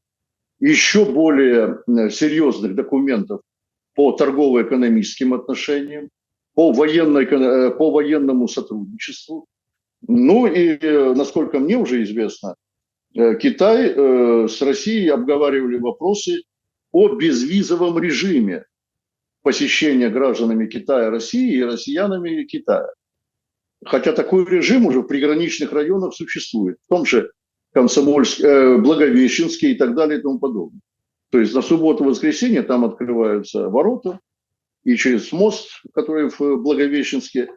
еще более серьезных документов по торгово-экономическим отношениям, по военному сотрудничеству. Ну и, насколько мне уже известно, Китай с Россией обговаривали вопросы о безвизовом режиме посещения гражданами Китая России и россиянами Китая. Хотя такой режим уже в приграничных районах существует, в том же Комсомольске, Благовещенске и так далее и тому подобное. То есть на субботу-воскресенье там открываются ворота, и через мост, который в Благовещенске,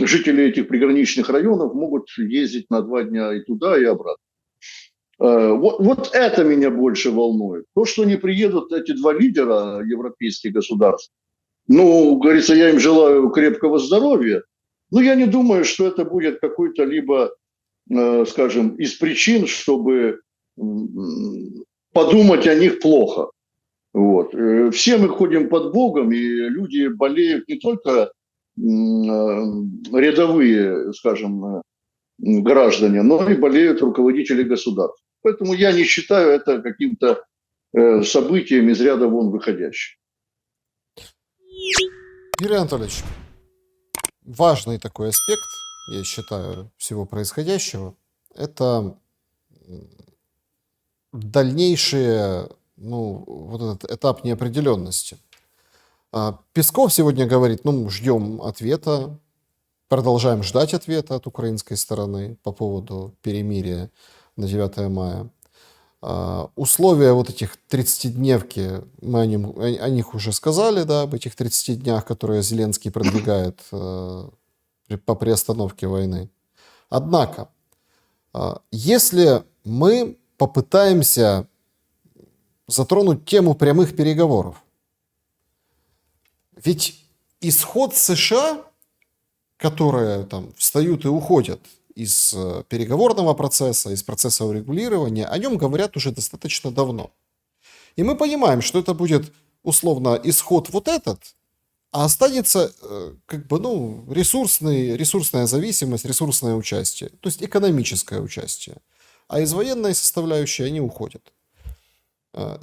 жители этих приграничных районов могут ездить на 2 дня и туда, и обратно. Вот это меня больше волнует. То, что не приедут эти 2 лидера европейских государств, говорится, я им желаю крепкого здоровья, но я не думаю, что это будет какой-то либо, скажем, из причин, чтобы подумать о них плохо. Вот. Все мы ходим под Богом, и люди болеют не только рядовые, скажем, граждане, но и болеют руководители государств. Поэтому я не считаю это каким-то событием из ряда вон выходящим. Юрий Анатольевич, важный такой аспект, я считаю, всего происходящего, это дальнейший вот этот этап неопределенности. Песков сегодня говорит, ждем ответа, продолжаем ждать ответа от украинской стороны по поводу перемирия на 9 мая. Условия вот этих 30-дневки, мы о них уже сказали, да, об этих 30 днях, которые Зеленский продвигает по приостановке войны. Однако, если мы попытаемся затронуть тему прямых переговоров, ведь исход США, которые там встают и уходят из переговорного процесса, из процесса урегулирования, о нем говорят уже достаточно давно. И мы понимаем, что это будет условно исход вот этот, а останется ресурсная зависимость, ресурсное участие, то есть экономическое участие. А из военной составляющей они уходят.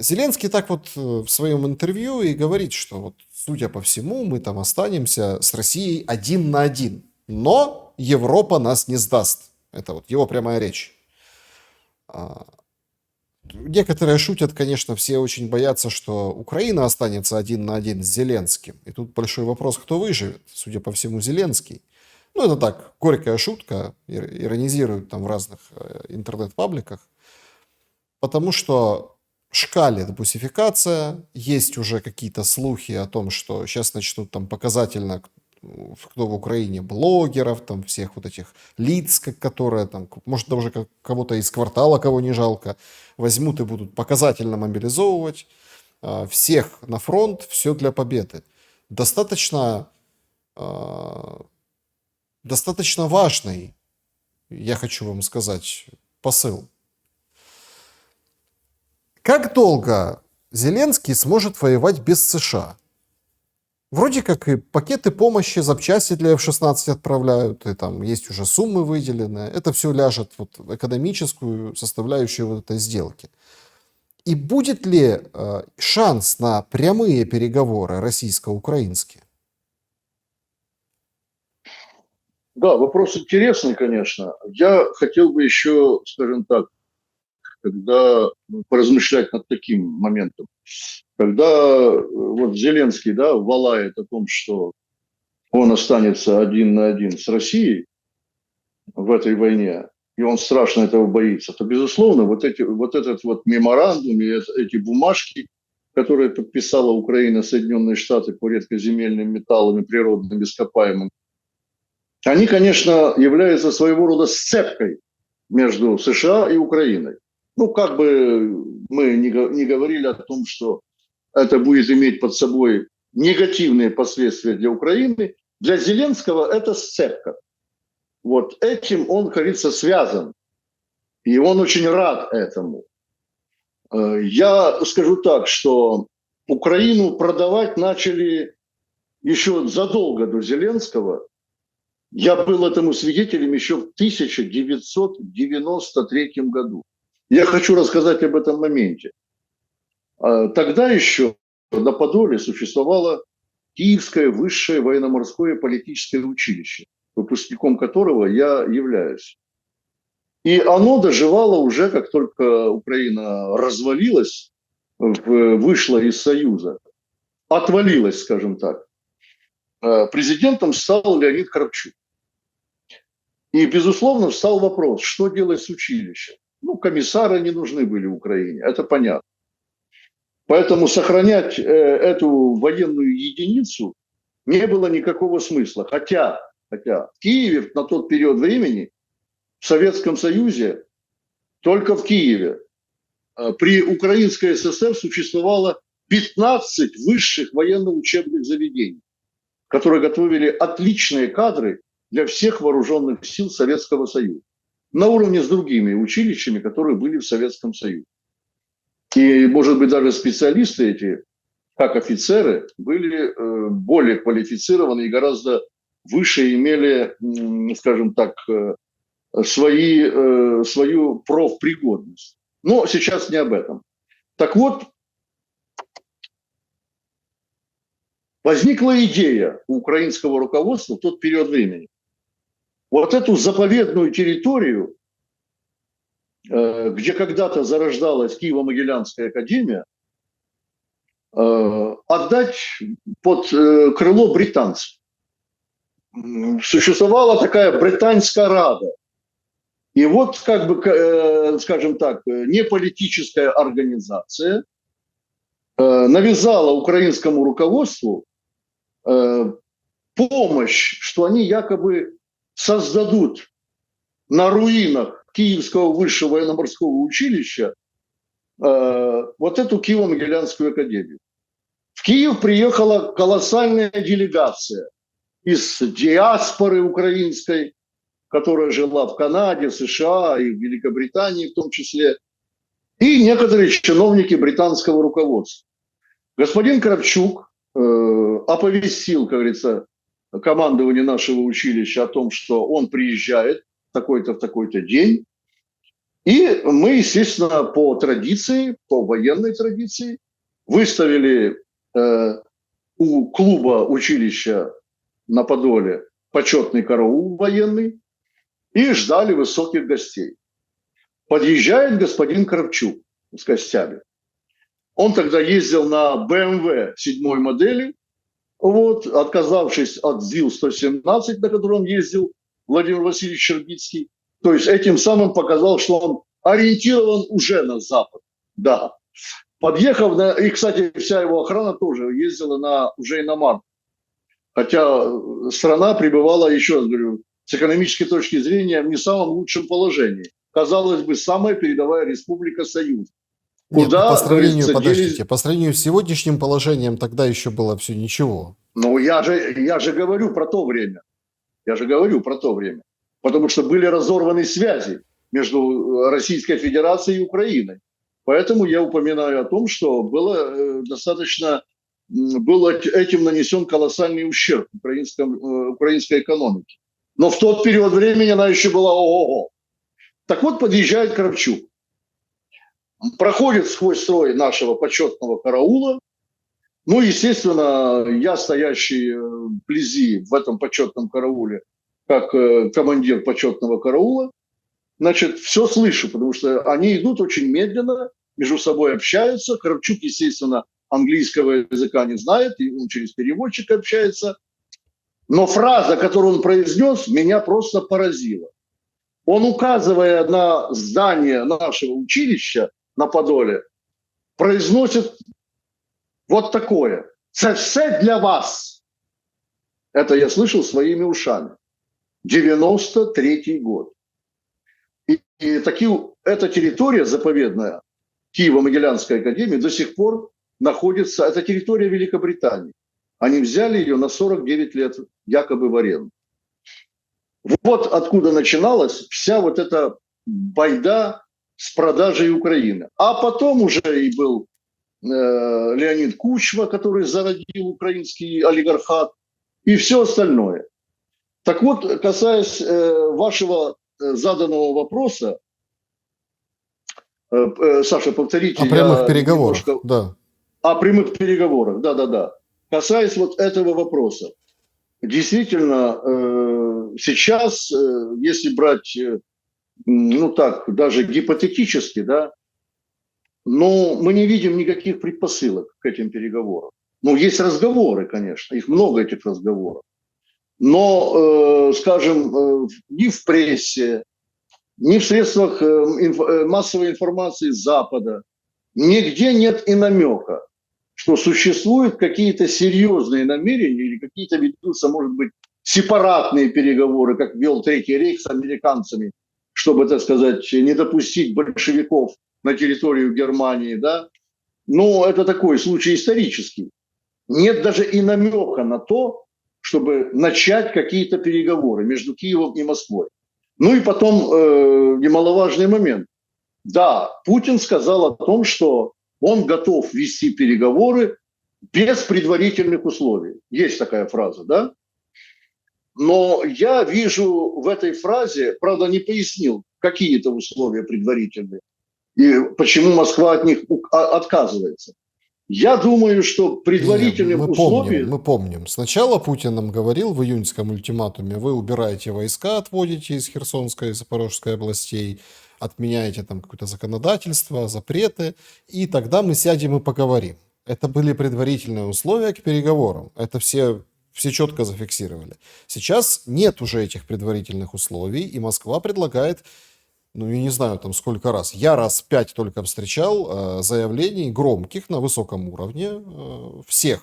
Зеленский так вот в своем интервью и говорит, что вот, судя по всему, мы там останемся с Россией 1 на 1. Но Европа нас не сдаст. Это вот его прямая речь. Некоторые шутят, конечно, все очень боятся, что Украина останется 1 на 1 с Зеленским. И тут большой вопрос, кто выживет. Судя по всему, Зеленский. Это так, горькая шутка, иронизируют там в разных интернет-пабликах. Потому что шкалит бусификация, есть уже какие-то слухи о том, что сейчас начнут там показательно, кто в Украине, блогеров, там всех вот этих лиц, которые там, может даже кого-то из квартала, кого не жалко, возьмут и будут показательно мобилизовывать всех на фронт, все для победы. Достаточно важный, я хочу вам сказать, посыл. Как долго Зеленский сможет воевать без США? Вроде как и пакеты помощи, запчасти для F-16 отправляют, и там есть уже суммы выделены. Это все ляжет вот в экономическую составляющую вот этой сделки. И будет ли шанс на прямые переговоры российско-украинские? Да, вопрос интересный, конечно. Я хотел бы еще, скажем так, когда поразмышлять над таким моментом. Когда вот Зеленский, да, валает о том, что он останется один на один с Россией в этой войне, и он страшно этого боится, то, безусловно, вот этот вот меморандум и эти бумажки, которые подписала Украина, Соединенные Штаты по редкоземельным металлам и природным ископаемым, они, конечно, являются своего рода сцепкой между США и Украиной. Ну, как бы мы не говорили о том, что это будет иметь под собой негативные последствия для Украины, для Зеленского это сцепка. Вот этим он, как говорится, связан. И он очень рад этому. Я скажу так, что Украину продавать начали еще задолго до Зеленского. Я был этому свидетелем еще в 1993 году. Я хочу рассказать об этом моменте. Тогда еще на Подоле существовало Киевское высшее военно-морское политическое училище, выпускником которого я являюсь. И оно доживало уже, как только Украина развалилась, вышла из Союза, отвалилась, скажем так. Президентом стал Леонид Кравчук. И, безусловно, встал вопрос, что делать с училищем. Ну, комиссары не нужны были Украине, это понятно. Поэтому сохранять эту военную единицу не было никакого смысла. Хотя в Киеве на тот период времени, в Советском Союзе, только в Киеве, при Украинской ССР существовало 15 высших военно-учебных заведений, которые готовили отличные кадры для всех вооруженных сил Советского Союза. На уровне с другими училищами, которые были в Советском Союзе. И, может быть, даже специалисты эти, как офицеры, были более квалифицированы и гораздо выше имели, скажем так, свою профпригодность. Но сейчас не об этом. Так вот, возникла идея у украинского руководства в тот период времени. Вот эту заповедную территорию, где когда-то зарождалась Киево-Могилянская академия, отдать под крыло британцев. Существовала такая британская рада. И вот, как бы, скажем так, неполитическая организация навязала украинскому руководству помощь, что они якобы создадут на руинах Киевского высшего военно-морского училища вот эту Киево-Могилянскую академию. В Киев приехала колоссальная делегация из диаспоры украинской, которая жила в Канаде, США и в Великобритании в том числе, и некоторые чиновники британского руководства. Господин Кравчук оповестил, как говорится, командование нашего училища о том, что он приезжает в такой-то день. И мы, естественно, по традиции, по военной традиции, выставили у клуба училища на Подоле почетный караул военный и ждали высоких гостей. Подъезжает господин Кравчук с гостями. Он тогда ездил на BMW 7 модели, вот, отказавшись от ЗИЛ-117, на котором ездил Владимир Васильевич Щербицкий. То есть этим самым показал, что он ориентирован уже на Запад. Да. Подъехав, и, кстати, вся его охрана тоже ездила на уже иномарках. Хотя страна пребывала, еще раз говорю, с экономической точки зрения в не самом лучшем положении. Казалось бы, самая передовая республика Союза. Куда, по сравнению, подождите, по сравнению с сегодняшним положением тогда еще было все ничего. Ну, я же говорю про то время. Потому что были разорваны связи между Российской Федерацией и Украиной. Поэтому я упоминаю о том, что было достаточно был этим нанесен колоссальный ущерб украинской экономике. Но в тот период времени она еще была ого-го. Так вот, подъезжает Кравчук, проходит сквозь строй нашего почетного караула. Ну, естественно, я, стоящий вблизи в этом почетном карауле, как командир почетного караула, значит, все слышу, потому что они идут очень медленно, между собой общаются. Кравчук, естественно, английского языка не знает, и он через переводчика общается. Но фраза, которую он произнес, меня просто поразила. Он, указывая на здание нашего училища на Подоле, произносит вот такое: «Це все для вас». Это я слышал своими ушами. 93-й год. И эта территория заповедная, Киево-Могилянской академии, до сих пор находится, это территория Великобритании. Они взяли ее на 49 лет якобы в аренду. Вот откуда начиналась вся вот эта байда с продажей Украины. А потом уже и был Леонид Кучма, который зародил украинский олигархат, и все остальное. Так вот, касаясь вашего заданного вопроса, Саша, повторите. О прямых переговорах, немножко... да. О прямых переговорах, да-да-да. Касаясь вот этого вопроса. Действительно, сейчас, если брать, ну так, даже гипотетически, да, но мы не видим никаких предпосылок к этим переговорам. Ну, есть разговоры, конечно, их много, этих разговоров. Но, скажем, ни в прессе, ни в средствах массовой информации Запада нигде нет и намека, что существуют какие-то серьезные намерения или какие-то ведутся, может быть, сепаратные переговоры, как вел Третий рейх с американцами, чтобы, так сказать, не допустить большевиков на территорию Германии, да. Но это такой случай исторический. Нет даже и намека на то, чтобы начать какие-то переговоры между Киевом и Москвой. Ну и потом немаловажный момент. Да, Путин сказал о том, что он готов вести переговоры без предварительных условий. Есть такая фраза, да? Но я вижу в этой фразе, правда, не пояснил, какие это условия предварительные и почему Москва от них отказывается. Я думаю, что предварительным условием... Мы помним. Сначала Путин нам говорил в июньском ультиматуме: вы убираете войска, отводите из Херсонской и Запорожской областей, отменяете там какое-то законодательство, запреты, и тогда мы сядем и поговорим. Это были предварительные условия к переговорам. Это все четко зафиксировали. Сейчас нет уже этих предварительных условий, и Москва предлагает, ну, я не знаю, там сколько раз. Я раз 5 только встречал заявлений громких на высоком уровне всех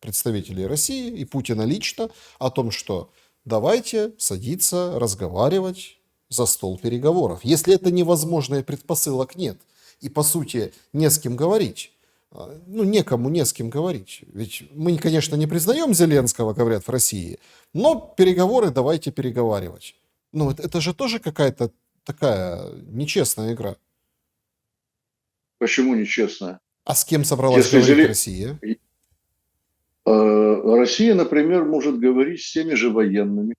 представителей России и Путина лично о том, что давайте садиться, разговаривать за стол переговоров. Если это невозможно и предпосылок нет, и по сути не с кем говорить, ну, некому не с кем говорить. Ведь мы, конечно, не признаем Зеленского, говорят в России, но переговоры давайте переговаривать. Ну, это же тоже какая-то такая нечестная игра. Почему нечестная? А с кем собралась говорить Россия? Россия, например, может говорить с теми же военными.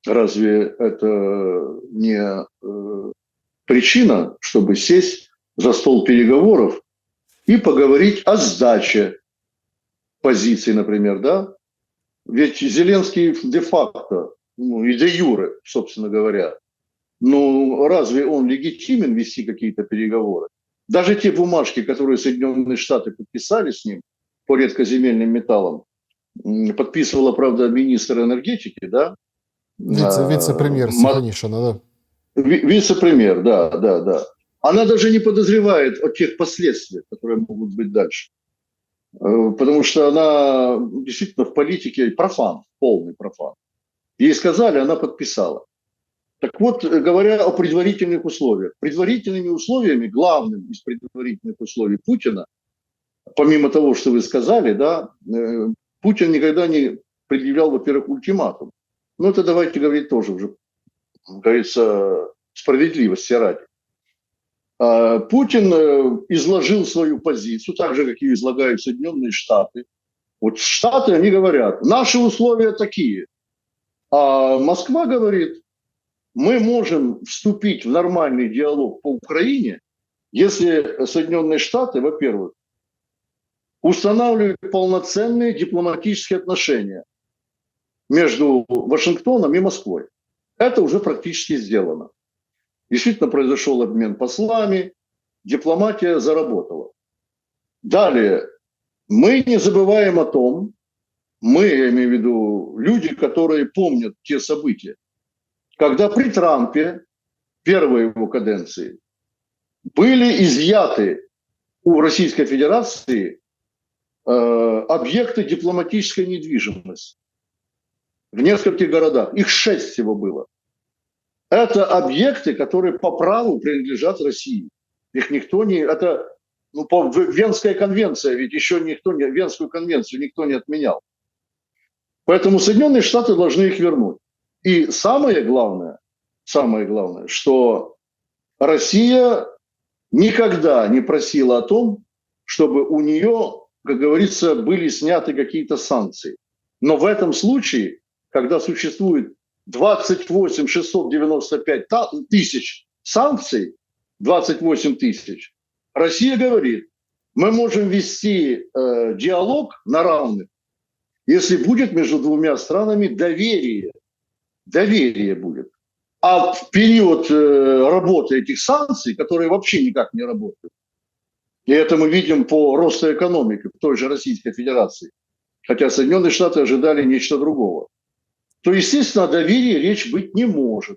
Разве это не причина, чтобы сесть за стол переговоров и поговорить о сдаче позиций, например, да? Ведь Зеленский де-факто, ну и де-юре, собственно говоря, ну разве он легитимен вести какие-то переговоры? Даже те бумажки, которые Соединенные Штаты подписали с ним по редкоземельным металлам, подписывала, правда, министр энергетики, да? Вице-премьер Стефанишина, да. Вице-премьер, да. Она даже не подозревает о тех последствиях, которые могут быть дальше. Потому что она действительно в политике профан, полный профан. Ей сказали, она подписала. Так вот, говоря о предварительных условиях. Предварительными условиями, главным из предварительных условий Путина, помимо того, что вы сказали, да, Путин никогда не предъявлял, во-первых, ультиматум. Ну, это давайте говорить тоже уже, как говорится, справедливости ради. Путин изложил свою позицию, так же, как и излагают Соединенные Штаты. Вот Штаты, они говорят, наши условия такие. А Москва говорит, мы можем вступить в нормальный диалог по Украине, если Соединенные Штаты, во-первых, устанавливают полноценные дипломатические отношения между Вашингтоном и Москвой. Это уже практически сделано. Действительно произошел обмен послами, дипломатия заработала. Далее, мы не забываем о том, мы, я имею в виду люди, которые помнят те события, когда при Трампе, первой его каденции, были изъяты у Российской Федерации объекты дипломатической недвижимости в нескольких городах. Их 6 всего было. Это объекты, которые по праву принадлежат России. Их никто не... Это Венская конвенция, ведь еще никто не... Венскую конвенцию никто не отменял. Поэтому Соединенные Штаты должны их вернуть. И самое главное, что Россия никогда не просила о том, чтобы у нее, как говорится, были сняты какие-то санкции. Но в этом случае, когда существует 28 695 тысяч санкций, 28 тысяч, Россия говорит, мы можем вести диалог на равных, если будет между двумя странами доверие. Доверие будет. А в период работы этих санкций, которые вообще никак не работают, и это мы видим по росту экономики в той же Российской Федерации, хотя Соединенные Штаты ожидали нечто другого, то, естественно, о доверии речь быть не может.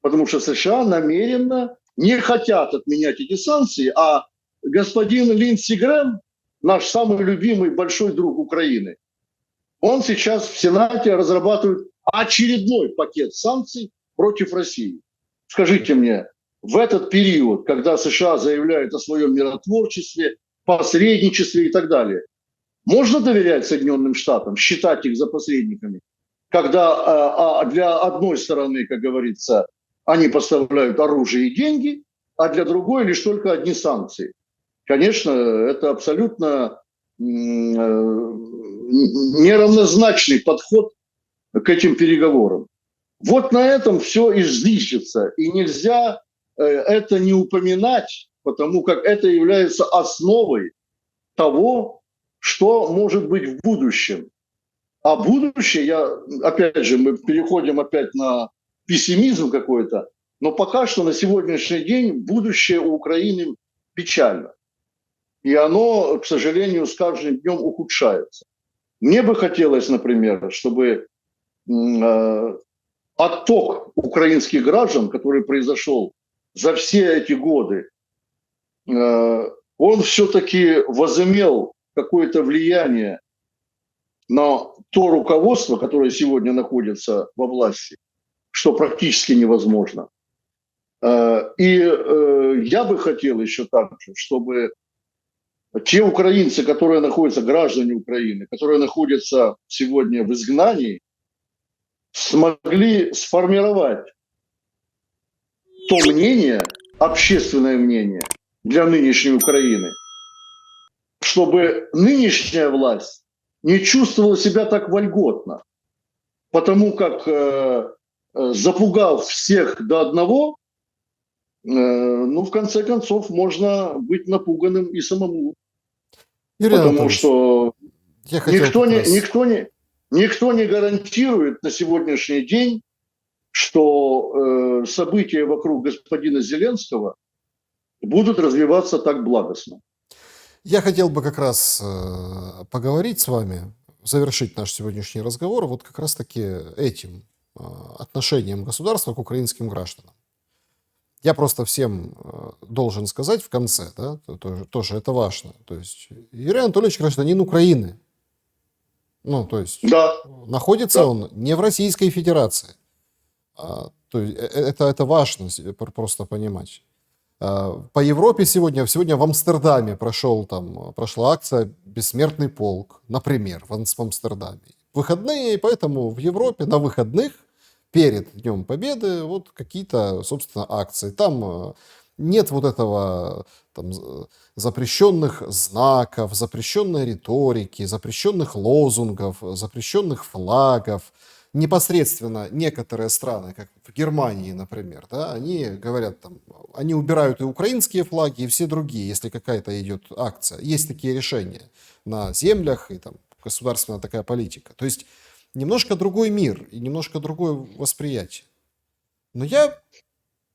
Потому что США намеренно не хотят отменять эти санкции, а господин Линдси Грэм, наш самый любимый большой друг Украины, он сейчас в Сенате разрабатывает очередной пакет санкций против России. Скажите мне, в этот период, когда США заявляют о своем миротворчестве, посредничестве и так далее, можно доверять Соединенным Штатам, считать их за посредниками, когда для одной стороны, как говорится, они поставляют оружие и деньги, а для другой лишь только одни санкции? Конечно, это абсолютно неравнозначный подход к этим переговорам. Вот на этом все и зиждется. И нельзя это не упоминать, потому как это является основой того, что может быть в будущем. А будущее, опять же, мы переходим опять на пессимизм какой-то, но пока что на сегодняшний день будущее у Украины печально. И оно, к сожалению, с каждым днем ухудшается. Мне бы хотелось, например, чтобы отток украинских граждан, который произошел за все эти годы, он все-таки возымел какое-то влияние на то руководство, которое сегодня находится во власти, что практически невозможно. И я бы хотел еще также, чтобы те украинцы, которые находятся, граждане Украины, которые находятся сегодня в изгнании, смогли сформировать то мнение, общественное мнение для нынешней Украины, чтобы нынешняя власть не чувствовала себя так вольготно, потому как, запугав всех до одного, в конце концов, можно быть напуганным и самому. Юрий Потому Анатольевич, что я хотел никто не гарантирует на сегодняшний день, что события вокруг господина Зеленского будут развиваться так благостно. Я хотел бы как раз поговорить с вами, завершить наш сегодняшний разговор вот как раз-таки этим отношением государства к украинским гражданам. Я просто всем должен сказать в конце, да, тоже это важно. То есть Юрий Анатольевич гражданин Украины. То есть находится он не в Российской Федерации. То есть это важно просто понимать. По Европе сегодня в Амстердаме прошла акция «Бессмертный полк», например, в Амстердаме. Выходные, поэтому в Европе на выходных перед Днем Победы вот какие-то, собственно, акции. Там Нет вот этого там, запрещенных знаков, запрещенной риторики, запрещенных лозунгов, запрещенных флагов. Непосредственно некоторые страны, как в Германии, например, да, они говорят там, они убирают и украинские флаги, и все другие, если какая-то идет акция. Есть такие решения на землях, и там государственная такая политика. То есть немножко другой мир и немножко другое восприятие. Но я,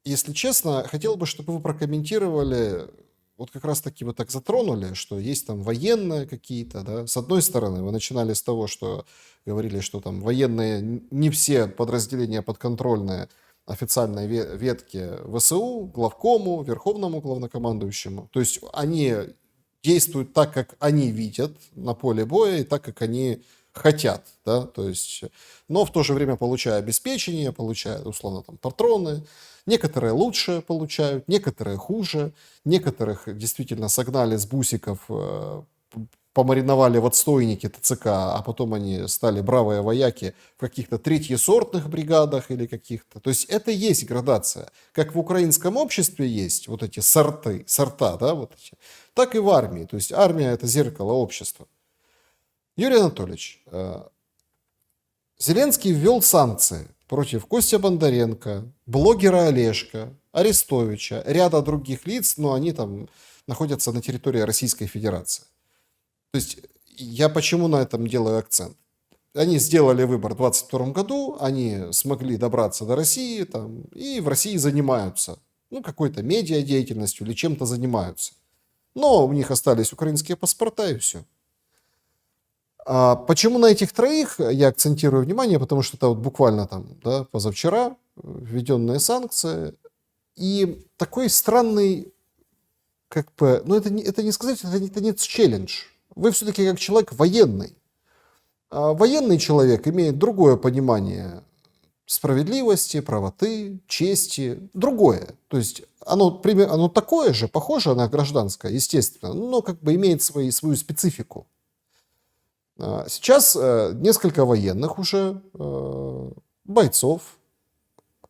если честно, хотел бы, чтобы вы прокомментировали, вот как раз таки вы так затронули, что есть там военные какие-то, да. С одной стороны, вы начинали с того, что говорили, что там военные, не все подразделения подконтрольные официальной ветке ВСУ, главкому, верховному главнокомандующему. То есть они действуют так, как они видят на поле боя, и так, как они хотят, да, то есть, но в то же время получая обеспечение, получая, условно, там, патроны. Некоторые лучше получают, некоторые хуже, некоторых действительно согнали с бусиков, помариновали в отстойнике ТЦК, а потом они стали бравые вояки в каких-то третьесортных бригадах или каких-то. То есть это и есть градация. Как в украинском обществе есть вот эти сорта, да, вот эти, так и в армии. То есть армия — это зеркало общества. Юрий Анатольевич, Зеленский ввел санкции против Костя Бондаренко, блогера Олежка, Арестовича, ряда других лиц, но они там находятся на территории Российской Федерации. То есть я почему на этом делаю акцент? Они сделали выбор в 2022 году, они смогли добраться до России там, и в России занимаются какой-то медиадеятельностью или чем-то занимаются. Но у них остались украинские паспорта и все. А почему на этих троих я акцентирую внимание? Потому что это вот буквально там, да, позавчера введенные санкции. И такой странный, как бы, это не сказать, это не челлендж. Вы все-таки как человек военный. А военный человек имеет другое понимание справедливости, правоты, чести, другое. То есть оно такое же, похоже на гражданское, естественно, но как бы имеет свою специфику. Сейчас несколько военных уже бойцов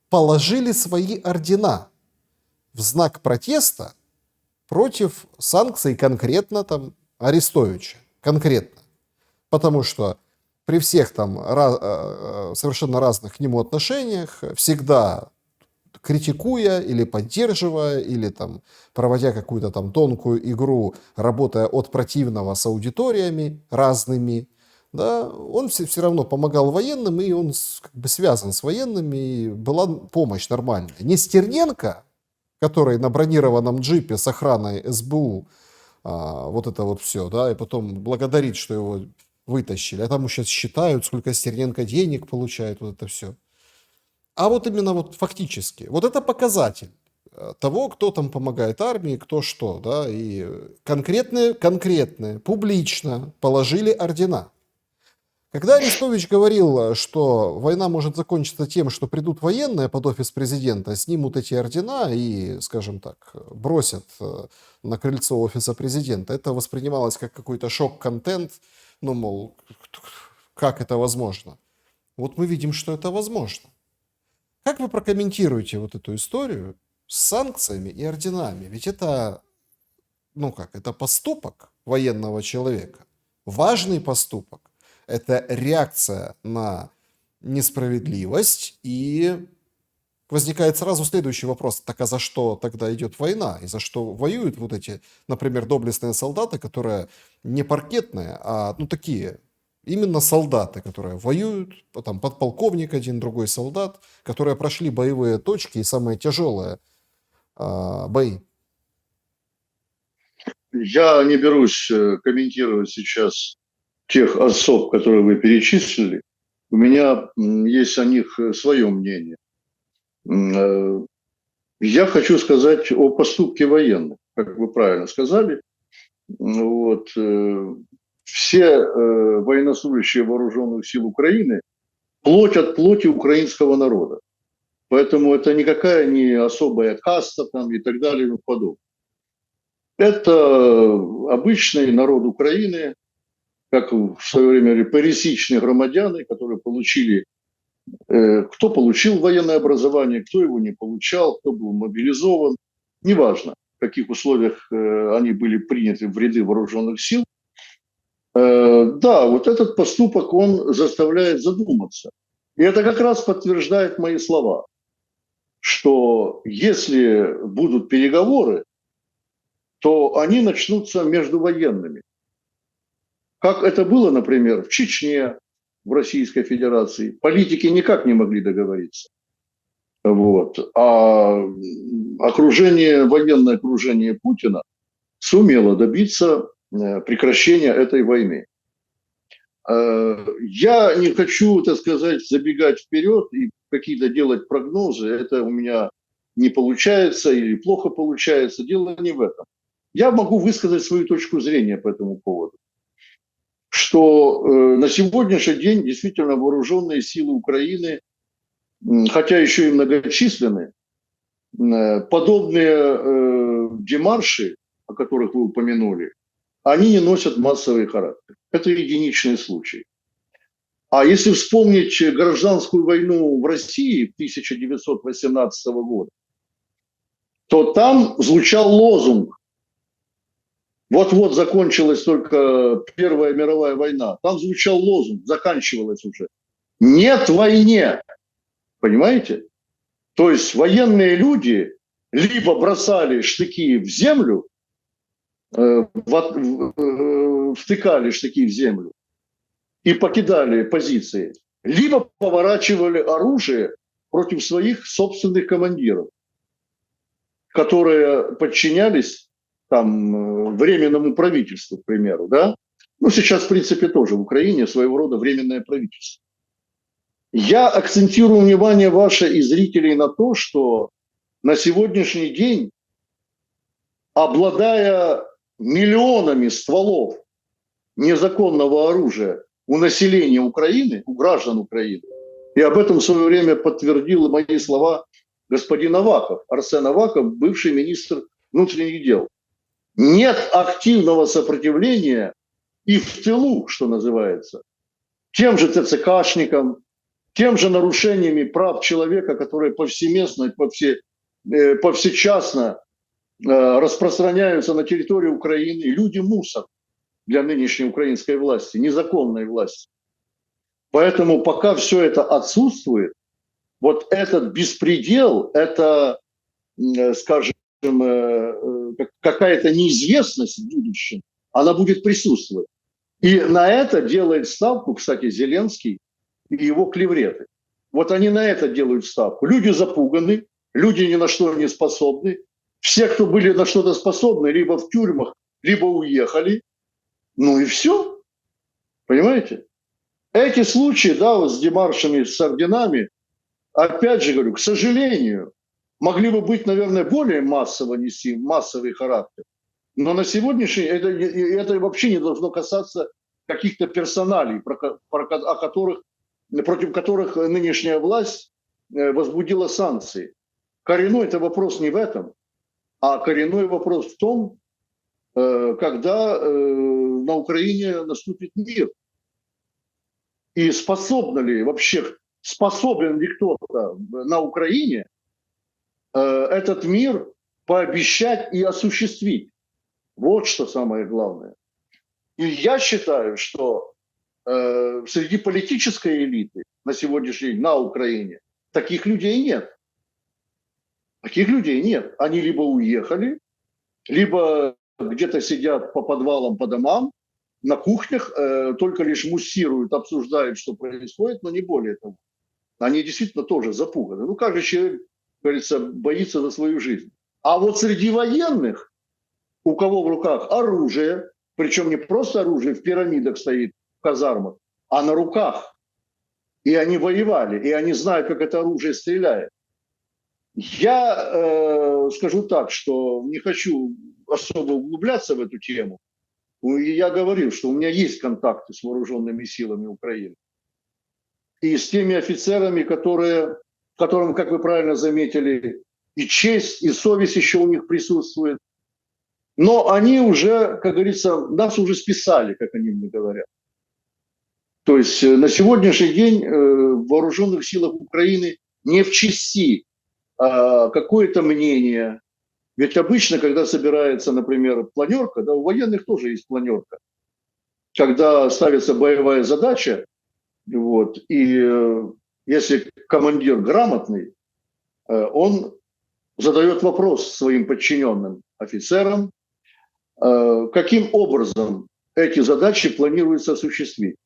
положили свои ордена в знак протеста против санкций конкретно там Арестовича. Конкретно. Потому что при всех там совершенно разных к нему отношениях, всегда критикуя или поддерживая, или там проводя какую-то там тонкую игру, работая от противного с аудиториями разными, да, он все равно помогал военным, и он как бы связан с военными, и была помощь нормальная. Не Стерненко, который на бронированном джипе с охраной СБУ, вот это вот все, да, и потом благодарит, что его вытащили, а там сейчас считают, сколько Стерненко денег получает, вот это все. А вот именно вот фактически, вот это показатель того, кто там помогает армии, кто что, да, и конкретные, публично положили ордена. Когда Арестович говорил, что война может закончиться тем, что придут военные под офис президента, снимут эти ордена и, скажем так, бросят на крыльцо офиса президента, это воспринималось как какой-то шок-контент, мол, как это возможно? Вот мы видим, что это возможно. Как вы прокомментируете вот эту историю с санкциями и орденами? Ведь это, это поступок военного человека, важный поступок. Это реакция на несправедливость, и возникает сразу следующий вопрос. Так а за что тогда идет война? И за что воюют вот эти, например, доблестные солдаты, которые не паркетные, а такие, именно солдаты, которые воюют, там подполковник один, другой солдат, которые прошли боевые точки и самые тяжелые бои. Я не берусь комментировать сейчас тех особ, которые вы перечислили. У меня есть о них свое мнение. Я хочу сказать о поступке военных, как вы правильно сказали. Вот, все военнослужащие вооруженных сил Украины плоть от плоти украинского народа. Поэтому это никакая не особая каста там, и так далее и тому подобное. Это обычный народ Украины, как в свое время говорили, пересечные громадяне, которые получили, кто получил военное образование, кто его не получал, кто был мобилизован. неважно, в каких условиях они были приняты в ряды вооруженных сил, да, вот этот поступок, он заставляет задуматься. И это как раз подтверждает мои слова, что если будут переговоры, то они начнутся между военными. Как это было, например, в Чечне, в Российской Федерации. Политики никак не могли договориться. Вот. А военное окружение Путина сумело добиться прекращения этой войны. Я не хочу, так сказать, забегать вперед и какие-то делать прогнозы. Это у меня не получается или плохо получается. Дело не в этом. Я могу высказать свою точку зрения по этому поводу. Что на сегодняшний день действительно вооруженные силы Украины, хотя еще и многочисленны, подобные демарши, о которых вы упомянули, они не носят массовый характер. Это единичный случай. А если вспомнить гражданскую войну в России 1918 года, то там звучал лозунг: вот-вот закончилась только Первая мировая война. Там звучал лозунг, заканчивалась уже: «Нет войне». Понимаете? То есть военные люди либо бросали штыки в землю, втыкали штыки в землю и покидали позиции, либо поворачивали оружие против своих собственных командиров, которые подчинялись там временному правительству, к примеру, да? Ну, сейчас, в принципе, тоже в Украине своего рода временное правительство. Я акцентирую внимание ваше и зрителей на то, что на сегодняшний день, обладая миллионами стволов незаконного оружия у населения Украины, у граждан Украины, и об этом в свое время подтвердил мои слова господин Аваков, Арсен Аваков, бывший министр внутренних дел. Нет активного сопротивления и в тылу, что называется, тем же ТЦКшникам, тем же нарушениями прав человека, которые повсеместно, повсечасно распространяются на территории Украины. Люди-мусор для нынешней украинской власти, незаконной власти. Поэтому пока все это отсутствует, вот этот беспредел, это, скажем, какая-то неизвестность в будущем, она будет присутствовать. И на это делает ставку, кстати, Зеленский и его клевреты. Вот они на это делают ставку. Люди запуганы, люди ни на что не способны. Все, кто были на что-то способны, либо в тюрьмах, либо уехали. Ну и все. Понимаете? Эти случаи, да, вот с демаршами, с орденами, опять же говорю, к сожалению, могли бы быть, наверное, более массово нести, массовый характер. Но на сегодняшний это вообще не должно касаться каких-то персоналей, против которых нынешняя власть возбудила санкции. Коренной это вопрос не в этом, а коренной вопрос в том, когда на Украине наступит мир. И способен ли кто-то на Украине этот мир пообещать и осуществить. Вот что самое главное. И я считаю, что среди политической элиты на сегодняшний день на Украине таких людей нет. Таких людей нет. Они либо уехали, либо где-то сидят по подвалам, по домам, на кухнях, только лишь муссируют, обсуждают, что происходит, но не более того. Они действительно тоже запуганы. Ну как же человек, говорится, боится за свою жизнь? А вот среди военных, у кого в руках оружие, причем не просто оружие в пирамидах стоит в казармах, а на руках. И они воевали, и они знают, как это оружие стреляет. Я скажу так, что не хочу особо углубляться в эту тему. И я говорил, что у меня есть контакты с вооруженными силами Украины. И с теми офицерами, которым, как вы правильно заметили, и честь, и совесть еще у них присутствует. Но они уже, как говорится, нас уже списали, как они мне говорят. То есть на сегодняшний день в вооруженных силах Украины не в чести какое-то мнение, Ведь обычно, когда собирается, например, планерка, да, у военных тоже есть планерка, когда ставится боевая задача, вот, и если командир грамотный, он задает вопрос своим подчиненным офицерам, каким образом эти задачи планируется осуществить.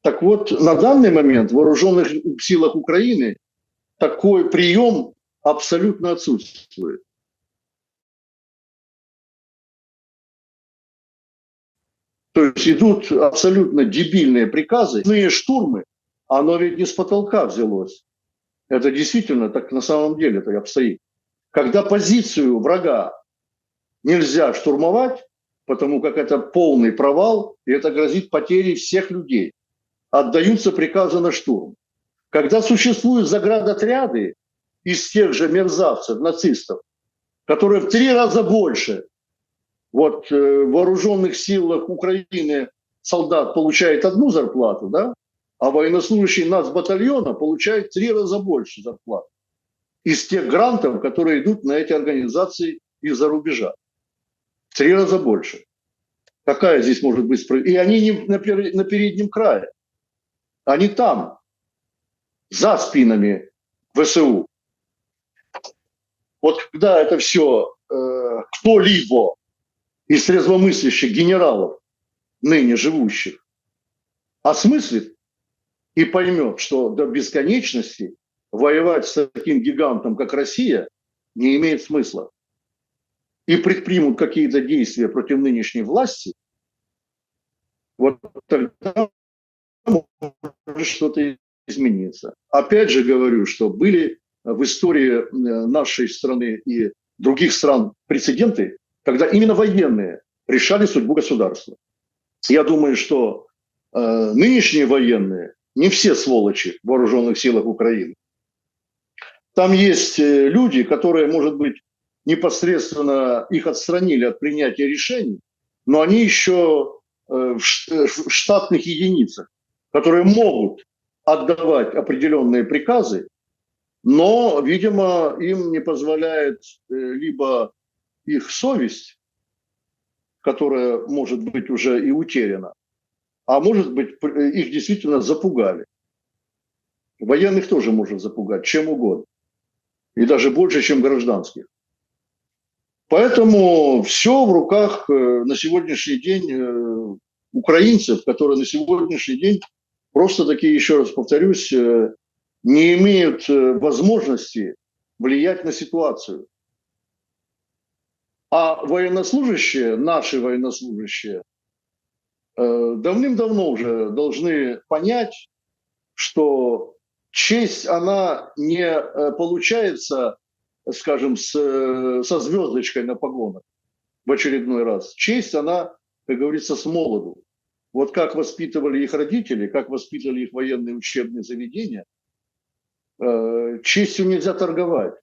Так вот, на данный момент в вооруженных силах Украины такой прием абсолютно отсутствует. То есть идут абсолютно дебильные приказы, иные штурмы, оно ведь не с потолка взялось. Это действительно так на самом деле так обстоит. Когда позицию врага нельзя штурмовать, потому как это полный провал, и это грозит потерей всех людей, отдаются приказы на штурм. Когда существуют заградотряды из тех же мерзавцев, нацистов, которые в 3 раза больше, вот в вооруженных силах Украины солдат получает одну зарплату, да, а военнослужащий нацбатальона получает в 3 раза больше зарплат из тех грантов, которые идут на эти организации из-за рубежа. В 3 раза больше. Какая здесь может быть справедливость? И они не на переднем крае. Они там, за спинами ВСУ. Вот когда это все кто-либо из трезвомыслящих генералов, ныне живущих, осмыслит и поймет, что до бесконечности воевать с таким гигантом, как Россия, не имеет смысла, и предпримут какие-то действия против нынешней власти, вот тогда может что-то измениться. Опять же говорю, что были в истории нашей страны и других стран прецеденты, когда именно военные решали судьбу государства. Я думаю, что нынешние военные не все сволочи в вооруженных силах Украины. Там есть люди, которые, может быть, непосредственно их отстранили от принятия решений, но они еще в штатных единицах, которые могут отдавать определенные приказы, но, видимо, им не позволяет либо их совесть, которая может быть уже и утеряна, а может быть, их действительно запугали. Военных тоже может запугать, чем угодно. И даже больше, чем гражданских. Поэтому все в руках на сегодняшний день украинцев, которые на сегодняшний день просто таки, еще раз повторюсь, не имеют возможности влиять на ситуацию. А военнослужащие, наши военнослужащие, давным-давно уже должны понять, что честь, она не получается, скажем, со звездочкой на погонах в очередной раз. Честь, она, как говорится, с молоду. Вот как воспитывали их родители, как воспитывали их военные учебные заведения, честью нельзя торговать.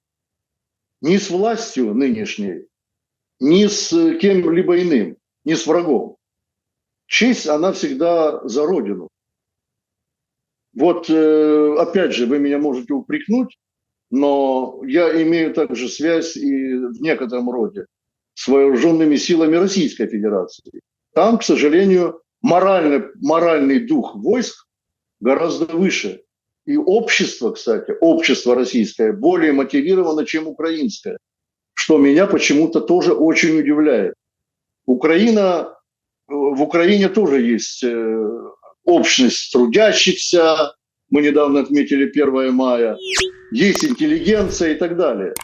Ни с властью нынешней, ни с кем-либо иным, ни с врагом. Честь, она всегда за Родину. Вот, опять же, вы меня можете упрекнуть, но я имею также связь и в некотором роде с вооруженными силами Российской Федерации. Там, к сожалению, моральный дух войск гораздо выше. И общество, кстати, общество российское более мотивировано, чем украинское, что меня почему-то тоже очень удивляет. В Украине тоже есть общность трудящихся, мы недавно отметили 1 мая, есть интеллигенция и так далее.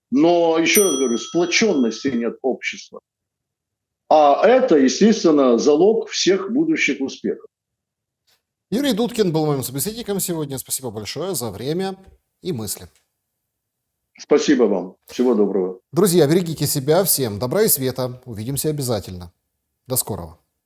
Но, еще раз говорю, сплоченности нет общества. А это, естественно, залог всех будущих успехов. Юрий Дудкин был моим собеседником сегодня. Спасибо большое за время и мысли. Спасибо вам. Всего доброго. Друзья, берегите себя. Всем добра и света. Увидимся обязательно. До скорого.